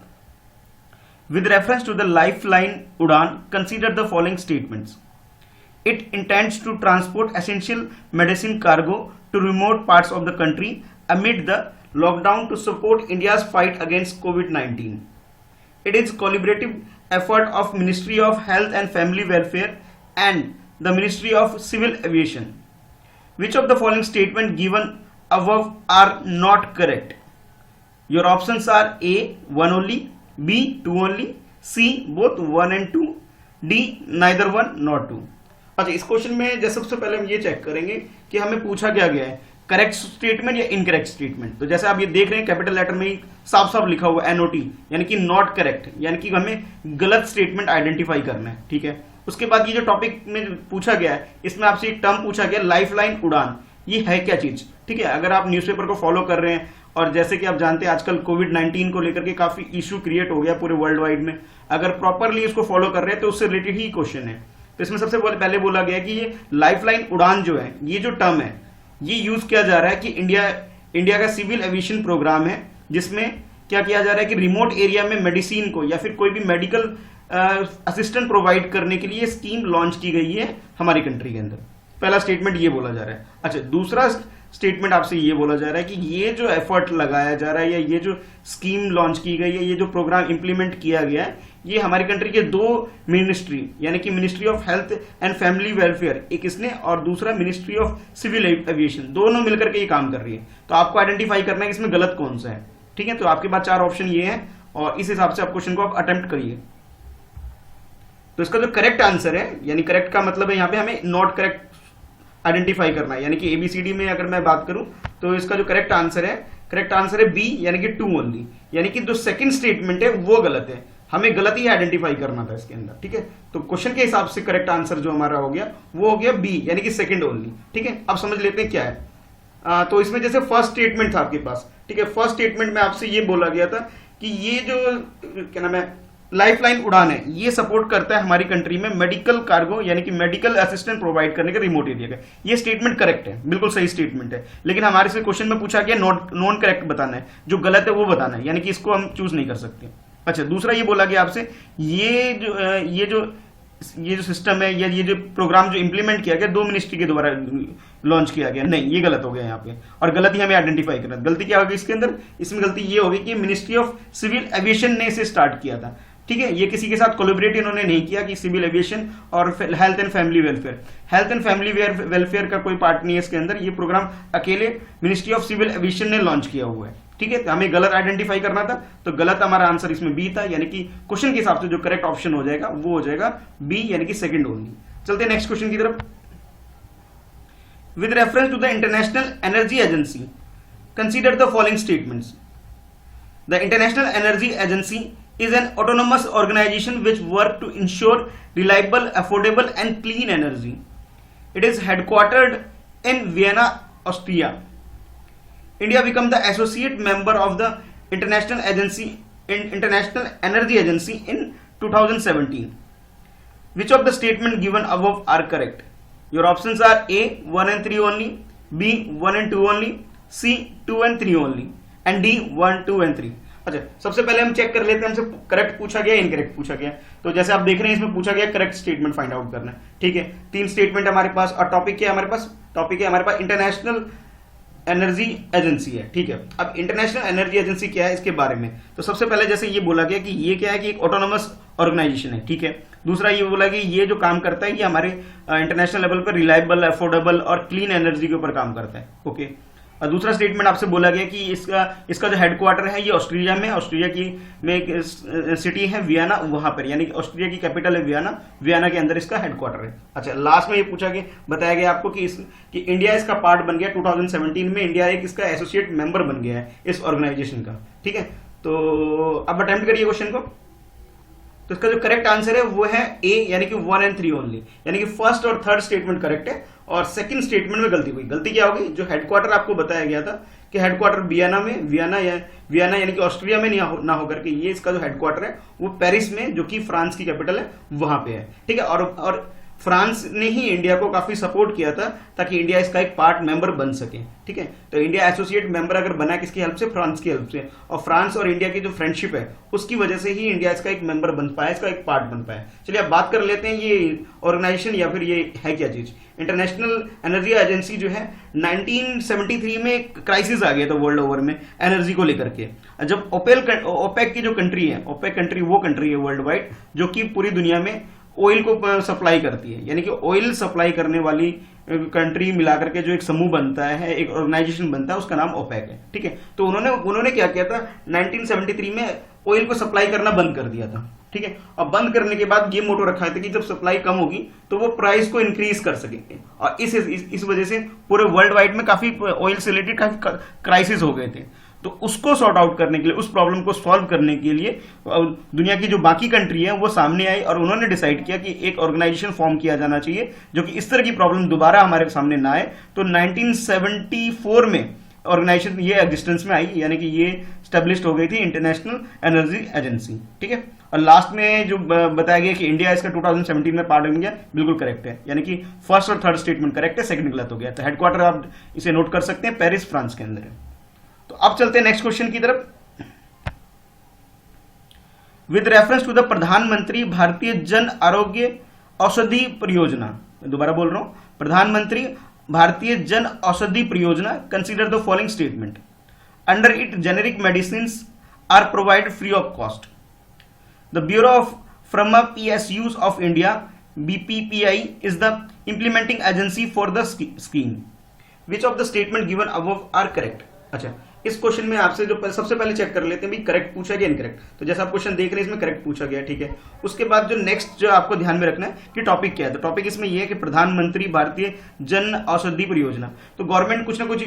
With reference to the lifeline Udan, consider the following statements. It intends to transport essential medicine cargo to remote parts of the country amid the lockdown to support India's fight against COVID-19. It is collaborative effort of Ministry of Health and Family Welfare and the Ministry of Civil Aviation. Which of the following statement given above are not correct? Your options are A, 1 only, B, 2 only, C, both 1 and 2, D, neither 1 nor 2. अच्छा, इस question में जैसे सबसे पहले हम ये check करेंगे कि हमें पूछा क्या गया है, करेक्ट स्टेटमेंट या इनकरेक्ट स्टेटमेंट। तो जैसे आप ये देख रहे हैं कैपिटल लेटर में ही साफ साफ लिखा हुआ NOT, यानी कि नॉट करेक्ट, यानी कि हमें गलत स्टेटमेंट आइडेंटिफाई करना है, ठीक है। उसके बाद ये जो टॉपिक में पूछा गया है, इसमें आपसे एक टर्म पूछा गया लाइफलाइन उड़ान, ये है क्या चीज, ठीक है। अगर आप न्यूज़पेपर को फॉलो कर रहे हैं, और जैसे कि आप जानते हैं आजकल कोविड-19 को लेकर के काफी इशू क्रिएट हो गया पूरे वर्ल्ड वाइड में, अगर प्रॉपरली इसको फॉलो कर रहे हैं तो उससे रिलेटेड ही क्वेश्चन है। तो इसमें सबसे पहले बोला गया कि ये लाइफलाइन उड़ान जो है, ये जो टर्म है, ये यूज किया जा रहा है कि इंडिया का सिविल एविएशन प्रोग्राम है, जिसमें क्या किया जा रहा है कि रिमोट एरिया में मेडिसिन को या फिर कोई भी मेडिकल असिस्टेंट प्रोवाइड करने के लिए स्कीम लॉन्च की गई है हमारी कंट्री के अंदर। पहला स्टेटमेंट ये बोला जा रहा है। अच्छा, दूसरा स्टेटमेंट आपसे ये बोला जा रहा है कि ये जो एफर्ट लगाया जा रहा है या ये जो स्कीम लॉन्च की गई है, ये जो प्रोग्राम इंप्लीमेंट किया गया है, ये हमारी कंट्री के दो मिनिस्ट्री, यानी कि ministry of health and family welfare एक इसने, और दूसरा मिनिस्ट्री ऑफ सिविल एविएशन, दोनों मिलकर के ये काम कर रही है। तो आपको आइडेंटिफाई करना है कि इसमें गलत कौन सा है, ठीक है। तो आपके पास 4 ऑप्शन ये हैं और इस हिसाब से आप क्वेश्चन को आप अटेम्प्ट करिए। तो इसका जो करेक्ट आंसर है, यानी करेक्ट का मतलब है यहाँ पे हमें नॉट करेक्ट आइडेंटिफाई करना है, यानी कि ABCD में अगर मैं बात करूं तो इसका जो करेक्ट आंसर है बी, यानी कि 2 ओनली, यानी कि जो सेकंड स्टेटमेंट है वो गलत है, हमें गलत ही आइडेंटिफाई करना था इसके अंदर, ठीक है। तो क्वेश्चन के हिसाब से करेक्ट आंसर जो हमारा हो गया वो हो गया बी, यानी कि सेकंड ओनली, ठीक है। अब समझ लेते हैं क्या है। तो इसमें जैसे फर्स्ट स्टेटमेंट था आपके पास, ठीक है, फर्स्ट स्टेटमेंट में आपसे ये बोला गया था कि ये जो क्या नाम है लाइफलाइन उड़ान है, ये सपोर्ट करता है हमारी कंट्री में मेडिकल कार्गो, यानी कि मेडिकल असिस्टेंट प्रोवाइड करने का रिमोट एरिया का। ये स्टेटमेंट करेक्ट है, बिल्कुल सही स्टेटमेंट है, लेकिन हमारे से क्वेश्चन में पूछा गया नॉन करेक्ट बताना है, जो गलत है वो बताना है, यानी कि इसको हम चूज नहीं कर सकते। अच्छा, दूसरा ये बोला गया आपसे ये जो सिस्टम है या ये जो प्रोग्राम जो इंप्लीमेंट किया गया 2 मिनिस्ट्री के द्वारा लॉन्च किया गया, नहीं, ये गलत हो गया यहाँ पे, और गलती हमें आइडेंटिफाई करना। गलती क्या होगी इसके अंदर, इसमें गलती ये होगी कि मिनिस्ट्री ऑफ सिविल एविएशन ने इसे स्टार्ट किया था, ठीक है। ये किसी के साथ कोलैबोरेट इन्होंने नहीं किया कि सिविल एविएशन और हेल्थ एंड फैमिली वेलफेयर का कोई पार्ट नहीं है इसके अंदर, ये प्रोग्राम अकेले मिनिस्ट्री ऑफ सिविल एविएशन ने लॉन्च किया हुआ है, ठीक है। तो हमें गलत आइडेंटिफाई करना था, तो गलत हमारा आंसर इसमें बी था, यानी कि क्वेश्चन के हिसाब से जो करेक्ट ऑप्शन हो जाएगा वो हो जाएगा बी, यानी कि सेकंड ओनली। चलते हैं नेक्स्ट क्वेश्चन की तरफ। With reference to the international energy agency, consider the following statements. The international energy agency is an autonomous organization which work to ensure reliable, affordable and clean energy. It is headquartered in Vienna, Austria. India became the associate member of the International Energy Agency in 2017. Which of the statement given above are correct? Your options are A, 1 and 3 only, B, 1 and 2 only, C, 2 and 3 only, and D, 1, 2 and 3. अच्छा, सबसे पहले हम check कर लेते हैं हमसे correct पूछा गया इनकरेक्ट पूछा गया। तो जैसे आप देख रहे हैं इसमें पूछा गया करेक्ट स्टेटमेंट फाइंड आउट करना है, ठीक है। 3 स्टेटमेंट हमारे पास, और टॉपिक क्या है हमारे पास, टॉपिक है हमारे पास इंटरनेशनल एनर्जी एजेंसी है, ठीक है। अब इंटरनेशनल एनर्जी एजेंसी क्या है इसके बारे में, तो सबसे पहले जैसे ये बोला गया कि ये क्या है कि एक ऑटोनोमस ऑर्गेनाइजेशन है, ठीक है। दूसरा ये बोला कि ये जो काम करता है ये हमारे इंटरनेशनल लेवल पर रिलायबल, अफोर्डेबल और क्लीन एनर्जी के ऊपर काम करता है। ओके, और दूसरा स्टेटमेंट आपसे बोला गया कि इसका जो हेडक्वार्टर है ये ऑस्ट्रिया में, ऑस्ट्रिया की में एक सिटी है वियना, वहां पर, यानी कि ऑस्ट्रिया की कैपिटल है वियना, वियना के अंदर इसका हेडक्वार्टर है। अच्छा, लास्ट में ये पूछा गया, बताया गया आपको कि इंडिया इसका पार्ट बन गया 2017 में, इंडिया एक इसका एसोसिएट मेंबर बन गया है इस ऑर्गेनाइजेशन का। ठीक है, तो अब अटेम्प्ट करिए क्वेश्चन को। तो इसका जो करेक्ट आंसर है वो है ए, यानी कि 1 and 3 ओनली, यानी कि फर्स्ट और थर्ड स्टेटमेंट करेक्ट है और सेकंड स्टेटमेंट में गलती हुई। गलती क्या होगी, जो हेडक्वार्टर आपको बताया गया था कि हेडक्वार्टर वियना में, वियना यानी कि ऑस्ट्रिया में ना होकर के ये इसका जो हेडक्वार्टर है वो पेरिस में, जो कि फ्रांस की कैपिटल है, वहां पे है। ठीक है, और फ्रांस ने ही इंडिया को काफी सपोर्ट किया था ताकि इंडिया इसका एक पार्ट मेंबर बन सके। ठीक है, तो इंडिया एसोसिएट मेंबर अगर बना किसकी हेल्प से, फ्रांस की हेल्प से, और फ्रांस और इंडिया की जो फ्रेंडशिप है उसकी वजह से ही इंडिया इसका एक मेंबर बन पाया, इसका एक पार्ट बन पाया। चलिए अब बात कर लेते हैं ये ऑर्गेनाइजेशन या फिर ये है क्या चीज। इंटरनेशनल एनर्जी एजेंसी जो है 1973 में एक क्राइसिस आ गया था वर्ल्ड ओवर में एनर्जी को लेकर के, जब ओपेक की जो कंट्री है, ओपेक कंट्री वो कंट्री है वर्ल्ड वाइड जो कि पूरी दुनिया में ऑयल को सप्लाई करती है, यानी कि ऑयल सप्लाई करने वाली कंट्री मिलाकर के जो एक समूह बनता है, एक ऑर्गेनाइजेशन बनता है, उसका नाम ओपेक है। ठीक है, तो उन्होंने क्या किया था, 1973 में ऑयल को सप्लाई करना बंद कर दिया था। ठीक है, और बंद करने के बाद ये मोटो रखा था कि जब सप्लाई कम होगी तो वो प्राइस को इंक्रीज कर सकेंगे, और इस वजह से पूरे वर्ल्ड वाइड में काफी ऑयल से रिलेटेड काफी क्राइसिस हो गए थे। तो उसको सॉर्ट आउट करने के लिए, उस प्रॉब्लम को सॉल्व करने के लिए दुनिया की जो बाकी कंट्री है वो सामने आई और उन्होंने डिसाइड किया कि एक ऑर्गेनाइजेशन फॉर्म किया जाना चाहिए जो कि इस तरह की प्रॉब्लम दोबारा हमारे सामने ना आए। तो 1974 में ऑर्गेनाइजेशन ये एग्जिस्टेंस में आई, यानी कि ये स्टेब्लिश हो गई थी इंटरनेशनल एनर्जी एजेंसी। ठीक है, और लास्ट में जो बताया गया कि इंडिया इसका 2017 में पार्ट बन गया, बिल्कुल करेक्ट है, यानी कि फर्स्ट और थर्ड स्टेटमेंट करेक्ट है, सेकंड गलत हो गया। तो हेडक्वार्टर आप इसे नोट कर सकते हैं, पेरिस फ्रांस के अंदर है। तो अब चलते हैं नेक्स्ट क्वेश्चन की तरफ। विद रेफरेंस टू द प्रधानमंत्री भारतीय जन आरोग्य औषधि परियोजना, दोबारा बोल रहा हूं, प्रधानमंत्री भारतीय Jan Aushadhi Pariyojana, consider the following statement. Under it generic medicine are provided free of cost. The bureau of pharma PSUs of India BPPI is the implementing agency for the scheme. Which of the statement given above are correct. अच्छा, इस question में आपसे जो सबसे पहले check कर लेते हैं भी करेक्ट पूछा गया इनकरेक्ट। तो जैसा आप क्वेश्चन देख रहे हैं इसमें करेक्ट पूछा गया, ठीक है। उसके बाद जो नेक्स्ट जो आपको ध्यान में रखना है कि टॉपिक क्या है, तो टॉपिक इसमें यह है कि प्रधानमंत्री भारतीय जन औषधि परियोजना। तो गवर्नमेंट कुछ ना कुछ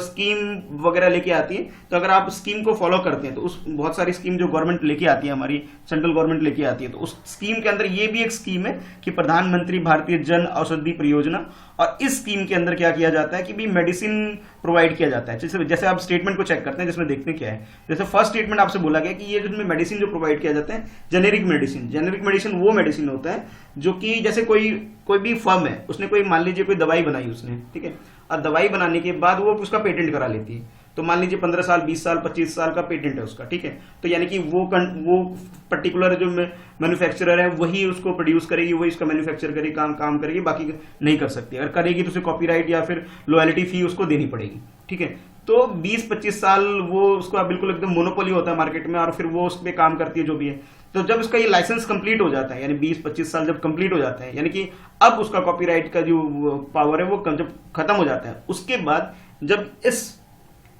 स्कीम वगैरह लेके आती है, तो अगर आप स्कीम को फॉलो करते हैं तो उस बहुत सारी स्कीम जो गवर्नमेंट लेके आती है, हमारी सेंट्रल गवर्नमेंट लेके आती है, तो उस स्कीम के अंदर ये भी एक स्कीम है कि प्रधानमंत्री भारतीय जन औषधि परियोजना। और इस स्कीम के अंदर क्या किया जाता है कि भी मेडिसिन प्रोवाइड किया जाता है। जैसे आप स्टेटमेंट को चेक करते हैं जिसमें देखते हैं क्या है। जैसे फर्स्ट स्टेटमेंट आपसे बोला गया कि ये जिसमें मेडिसिन जो प्रोवाइड किया जाता है जेनेरिक मेडिसिन। जेनेरिक मेडिसिन वो मेडिसिन होता है जो कि जैसे कोई भी फर्म है, उसने कोई मान लीजिए कोई दवाई बनाई उसने, ठीक है, और दवाई बनाने के बाद वो उसका पेटेंट करा लेती है। तो मान लीजिए 15 साल 20 साल 25 साल का पेटेंट है उसका, ठीक है। तो यानी कि वो पर्टिकुलर जो मैन्युफैक्चरर है वही उसको प्रोड्यूस करेगी, वही उसका मैन्युफैक्चर करेगी, काम करेगी, बाकी नहीं कर सकती। अगर करेगी तो उसे कॉपीराइट या फिर लॉयल्टी फी उसको देनी पड़ेगी, ठीक है। तो 20-25 साल वो उसका बिल्कुल एकदम मोनोपोली होता है मार्केट में, और फिर वो उस पर काम करती है जो भी है। तो जब उसका ये लाइसेंस कंप्लीट हो जाता है, यानी 20-25 साल जब कंप्लीट हो जाता है, यानी कि अब उसका कॉपीराइट का जो पावर है वो जब खत्म हो जाता है, उसके बाद जब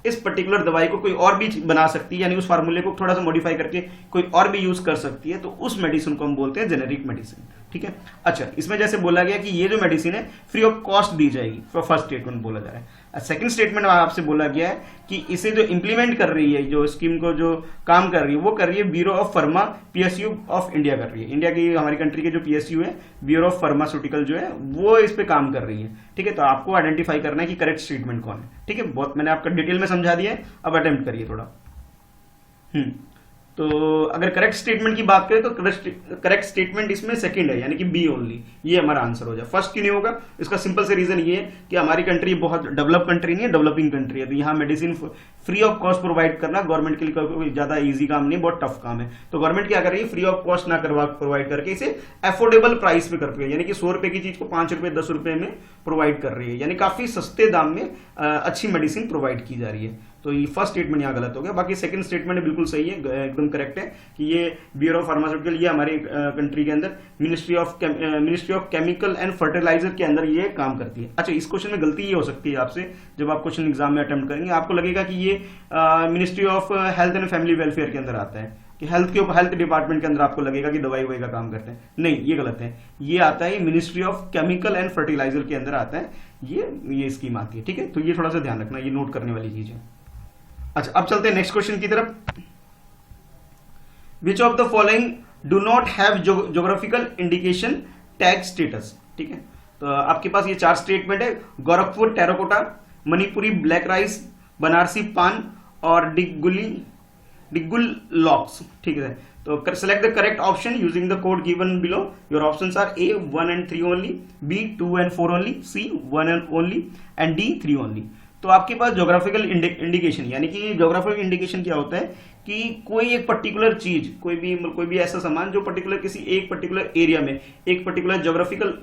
इस पर्टिकुलर दवाई को कोई और भी बना सकती है, यानी उस फार्मूले को थोड़ा सा मॉडिफाई करके कोई और भी यूज कर सकती है, तो उस मेडिसिन को हम बोलते हैं जेनेरिक मेडिसिन, ठीक है। अच्छा, इसमें जैसे बोला गया कि ये जो मेडिसिन है फ्री ऑफ कॉस्ट दी जाएगी, फर्स्ट स्टेटमेंट बोला जा रहा है। सेकंड स्टेटमेंट आपसे बोला गया है कि इसे जो इंप्लीमेंट कर रही है, जो स्कीम को जो काम कर रही है, वो कर रही है bureau of pharma PSU of India कर रही है। इंडिया की, हमारी कंट्री के जो PSU है, ब्यूरो ऑफ फार्मास्यूटिकल जो है, वो इस पे काम कर रही है, ठीक है। तो आपको आइडेंटिफाई करना है कि करेक्ट स्टेटमेंट कौन है, ठीक है। बहुत मैंने आपका डिटेल में समझा दिया है, अब अटेम्प्ट करिए थोड़ा। तो अगर करेक्ट स्टेटमेंट की बात करें तो करेक्ट स्टेटमेंट इसमें सेकंड है, यानी कि बी ओनली, ये हमारा आंसर हो जाए। फर्स्ट क्यों नहीं होगा, इसका सिंपल से रीजन ये है कि हमारी कंट्री बहुत डेवलप कंट्री नहीं है, डेवलपिंग कंट्री है। तो यहाँ medicine free of cost provide करना गवर्नमेंट के लिए ज्यादा इजी काम नहीं, बहुत टफ काम है। तो गवर्नमेंट क्या कर रही है, फ्री ऑफ कॉस्ट ना प्रोवाइड करके इसे अफोर्डेबल प्राइस पे कर रही है, यानी कि 100 रुपए की चीज को 5 रुपए 10 रुपए में प्रोवाइड कर रही है, यानी काफी सस्ते दाम में अच्छी मेडिसिन प्रोवाइड की जा रही है। तो ये फर्स्ट स्टेटमेंट यहाँ गलत हो गया। बाकी सेकंड स्टेटमेंट बिल्कुल सही है, एकदम करेक्ट है कि ये ब्यूरो ऑफ फार्मास्यूटिकल ये हमारी कंट्री के अंदर ministry of chemical and fertiliser के अंदर ये काम करती है। अच्छा, इस क्वेश्चन में गलती ये हो सकती है आपसे, जब आप क्वेश्चन एग्जाम में अटेम्प्ट करेंगे आपको लगेगा कि ये ministry of health and family welfare के अंदर आता है, कि हेल्थ डिपार्टमेंट के अंदर आपको लगेगा कि दवाई वही का काम करते हैं। नहीं, ये गलत है, ये आता है ministry of chemical and fertiliser के अंदर आता है, ये स्कीम आती है। ठीक है, तो ये थोड़ा सा ध्यान रखना, ये नोट करने वाली चीज है। अच्छा, अब चलते हैं नेक्स्ट क्वेश्चन की तरफ। Which of the following do not have geographical indication tag status. ठीक है, तो आपके पास ये 4 स्टेटमेंट है, Gorakhpur terracotta, Manipuri black rice, Banarasi paan और डिगुल लॉक्स। ठीक है, तो select the correct option using the code given below. Your options are A 1 and 3 only, B 2 and 4 only, C 1 and only and D 3 only. तो आपके पास ज्योग्राफिकल इंडिकेशन, यानी कि geographical indication क्या होता है कि कोई एक पर्टिकुलर चीज, कोई भी ऐसा सामान जो पर्टिकुलर किसी एक पर्टिकुलर एरिया में, एक पर्टिकुलर ज्योग्राफिकल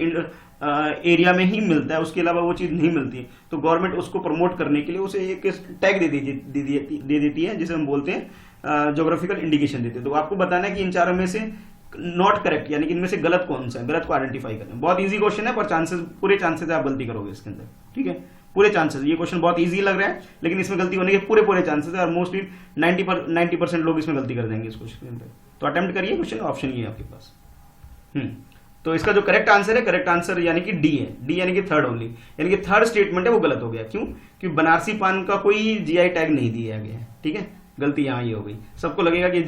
एरिया में ही मिलता है, उसके अलावा वो चीज नहीं मिलती, तो गवर्नमेंट उसको प्रमोट करने के लिए उसे एक टैग दे देती है, जिसे हम बोलते हैं ज्योग्राफिकल इंडिकेशन देते हैं। तो आपको बताना है कि इन चारों में से नॉट करेक्ट, यानी कि इनमें से गलत कौन सा है, गलत को आइडेंटिफाई करना। बहुत इजी क्वेश्चन है, पर पूरे चांसेस आप गलती करोगे इसके अंदर। ठीक है, पूरे चांसेस, ये क्वेश्चन बहुत इजी लग रहा है लेकिन इसमें गलती होने के पूरे चांसेस है, और मोस्टली 90% लोग इसमें गलती कर देंगे इस क्वेश्चन के अंदर। तो अटेम्प्ट करिए, क्वेश्चन ऑप्शन ये है आपके पास। तो इसका जो करेक्ट आंसर है, करेक्ट आंसर यानी कि डी है, डी यानी कि थर्ड ओनली, यानी कि थर्ड स्टेटमेंट है वो गलत हो गया। क्यों? क्योंकि बनारसी पान का कोई जीआई टैग नहीं दिया गया है। ठीक है, गलती यहाँ ये हो गई। सबको लगेगा कि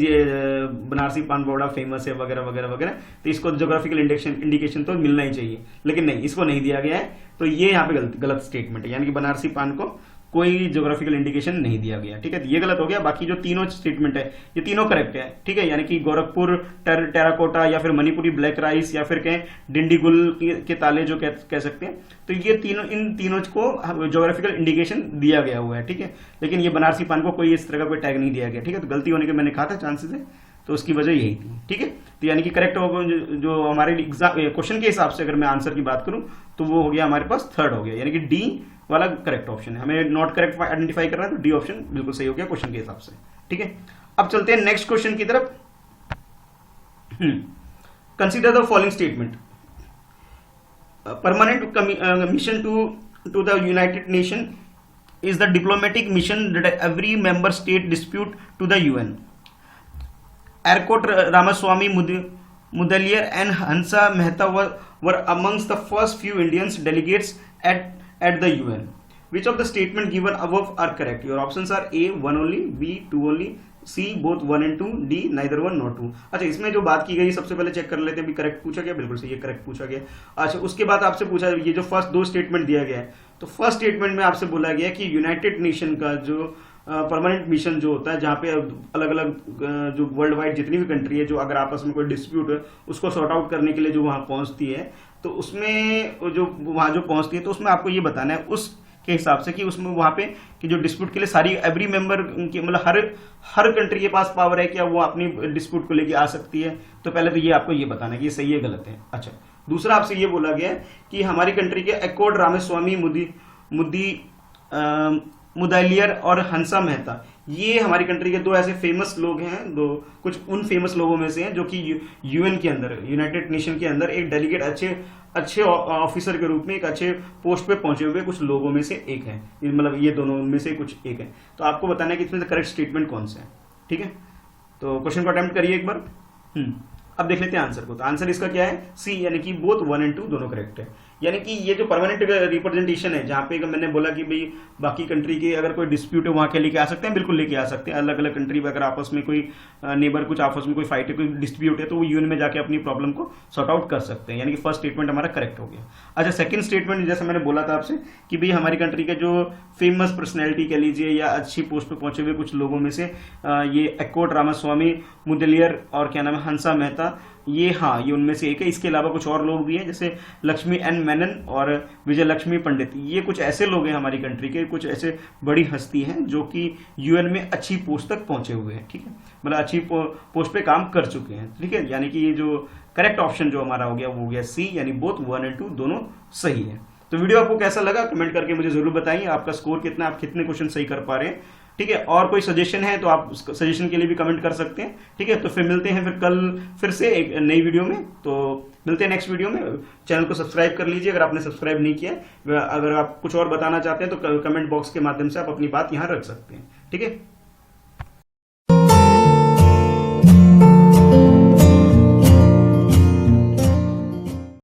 बनारसी पान बड़ा फेमस है वगैरह वगैरह वगैरह, तो इसको ज्योग्राफिकल इंडिकेशन तो मिलना ही चाहिए, लेकिन नहीं, इसको नहीं दिया गया है। तो ये यहाँ पे गलत स्टेटमेंट है, यानी कि बनारसी पान को कोई ज्योग्राफिकल इंडिकेशन नहीं दिया गया। ठीक है, तो ये गलत हो गया। बाकी जो तीनों स्टेटमेंट है ये तीनों करेक्ट है। ठीक है, यानी कि गोरखपुर टेराकोटा या फिर मणिपुरी ब्लैक राइस या फिर कहें डिंडीगुल के ताले जो कह सकते हैं, तो ये इन तीनों को ज्योग्राफिकल इंडिकेशन दिया गया हुआ है। ठीक है, लेकिन ये बनारसी पान को कोई इस तरह का कोई टैग नहीं दिया गया। ठीक है, तो गलती होने के मैंने कहा था चांसेस है, तो उसकी वजह यही थी। ठीक है, तो यानी कि करेक्ट जो हमारे एग्जाम क्वेश्चन के हिसाब से अगर मैं आंसर की बात करूं तो वो हो गया हमारे पास थर्ड हो गया, यानी कि डी वाला करेक्ट ऑप्शन है। हमें नॉट करेक्ट आइडेंटिफाई करना है, तो डी ऑप्शन बिल्कुल सही हो गया क्वेश्चन के हिसाब से। ठीक है, अब चलते हैं नेक्स्ट क्वेश्चन की तरफ। Consider the following statement. Permanent mission to the united nation is the diplomatic mission that every member state dispute to the UN. Erkot Ramaswamy Mudaliar and Hansa Mehta were amongst the first few Indians delegates at the UN. Which of the statement given above are correct? Your options are A 1 only, B 2 only, C both 1 and 2, D neither 1 nor 2. अच्छा, इसमें जो बात की गई सबसे पहले check कर लेते हैं, भी करेक्ट पूछा गया, बिल्कुल सही है, करेक्ट पूछा गया। अच्छा, उसके बाद आपसे पूछा ये जो फर्स्ट 2 स्टेटमेंट दिया गया है, तो फर्स्ट स्टेटमेंट में आपसे बोला गया कि यूनाइटेड नेशन का जो परमानेंट मिशन जो होता है, जहाँ पे अलग अलग जो वर्ल्ड वाइड जितनी भी कंट्री है, जो अगर आपस में कोई डिस्प्यूट है उसको सॉर्ट आउट करने के लिए जो वहाँ पहुँचती है, तो उसमें जो वहाँ जो पहुँचती है, तो उसमें आपको ये बताना है उस के हिसाब से कि उसमें वहां पे कि जो डिस्प्यूट के लिए सारी एवरी मेंबर की मतलब हर कंट्री के पास पावर है क्या वो अपनी डिस्प्यूट को लेके आ सकती है। तो पहले तो ये आपको ये बताना है कि ये सही है गलत है। अच्छा, दूसरा आपसे ये बोला गया है कि हमारी कंट्री के एकॉर्ड रामास्वामी मुदालियर और हंसा मेहता, ये हमारी कंट्री के 2 ऐसे फेमस लोग हैं, कुछ उन फेमस लोगों में से हैं जो कि यूएन के अंदर, यूनाइटेड नेशन के अंदर एक डेलीगेट अच्छे ऑफिसर के रूप में एक अच्छे पोस्ट पे पहुंचे हुए कुछ लोगों में से एक है, मतलब ये दोनों में से कुछ एक है। तो आपको बताना है कि इसमें से करेक्ट स्टेटमेंट कौन सा है। ठीक है, तो क्वेश्चन को अटेम्प्ट करिए एक बार। अब देख लेते हैं आंसर को। तो आंसर इसका क्या है? सी, यानी कि बोथ 1 and 2 दोनों करेक्ट है। यानी कि ये जो परमानेंट रिप्रेजेंटेशन है, जहां पे मैंने बोला कि भाई बाकी कंट्री के अगर कोई डिस्प्यूट है वहां के लेके आ सकते हैं, बिल्कुल लेके आ सकते हैं। अलग अलग कंट्री में अगर आपस में कोई नेबर कुछ आपस में कोई फाइट है, कोई डिस्प्यूट है, तो वो यूएन में जाके अपनी प्रॉब्लम को सॉर्ट आउट कर सकते हैं। यानी कि फर्स्ट स्टेटमेंट हमारा करेक्ट हो गया। अच्छा, सेकंड स्टेटमेंट जैसे मैंने बोला था आपसे कि भाई हमारी कंट्री के जो फेमस पर्सनैलिटी कह लीजिए या अच्छी पोस्ट पे पहुंचे हुए कुछ लोगों में से ये एकॉर्ड रामास्वामी मुदलियर और क्या नाम है हंसा मेहता, ये हाँ ये उनमें से एक है। इसके अलावा कुछ और लोग भी हैं जैसे लक्ष्मी एन मेनन और विजय लक्ष्मी पंडित। ये कुछ ऐसे लोग हैं हमारी कंट्री के, कुछ ऐसे बड़ी हस्ती हैं जो कि यूएन में अच्छी पोस्ट तक पहुंचे हुए हैं। ठीक है, मतलब अच्छी पोस्ट पे काम कर चुके हैं। ठीक है, यानी कि ये जो करेक्ट ऑप्शन जो हमारा हो गया वो हो गया सी, यानी बोथ 1 and 2 दोनों सही है। तो वीडियो आपको कैसा लगा कमेंट करके मुझे जरूर बताइए। आपका स्कोर कितना, आप कितने क्वेश्चन सही कर पा रहे हैं। ठीक है, और कोई सजेशन है तो आप सजेशन के लिए भी कमेंट कर सकते हैं। ठीक है, तो फिर मिलते हैं फिर कल फिर से एक नई वीडियो में। तो मिलते हैं नेक्स्ट वीडियो में। चैनल को सब्सक्राइब कर लीजिए अगर आपने सब्सक्राइब नहीं किया है। अगर आप कुछ और बताना चाहते हैं तो कमेंट बॉक्स के माध्यम से आप अपनी बात यहाँ रख सकते हैं। ठीक है।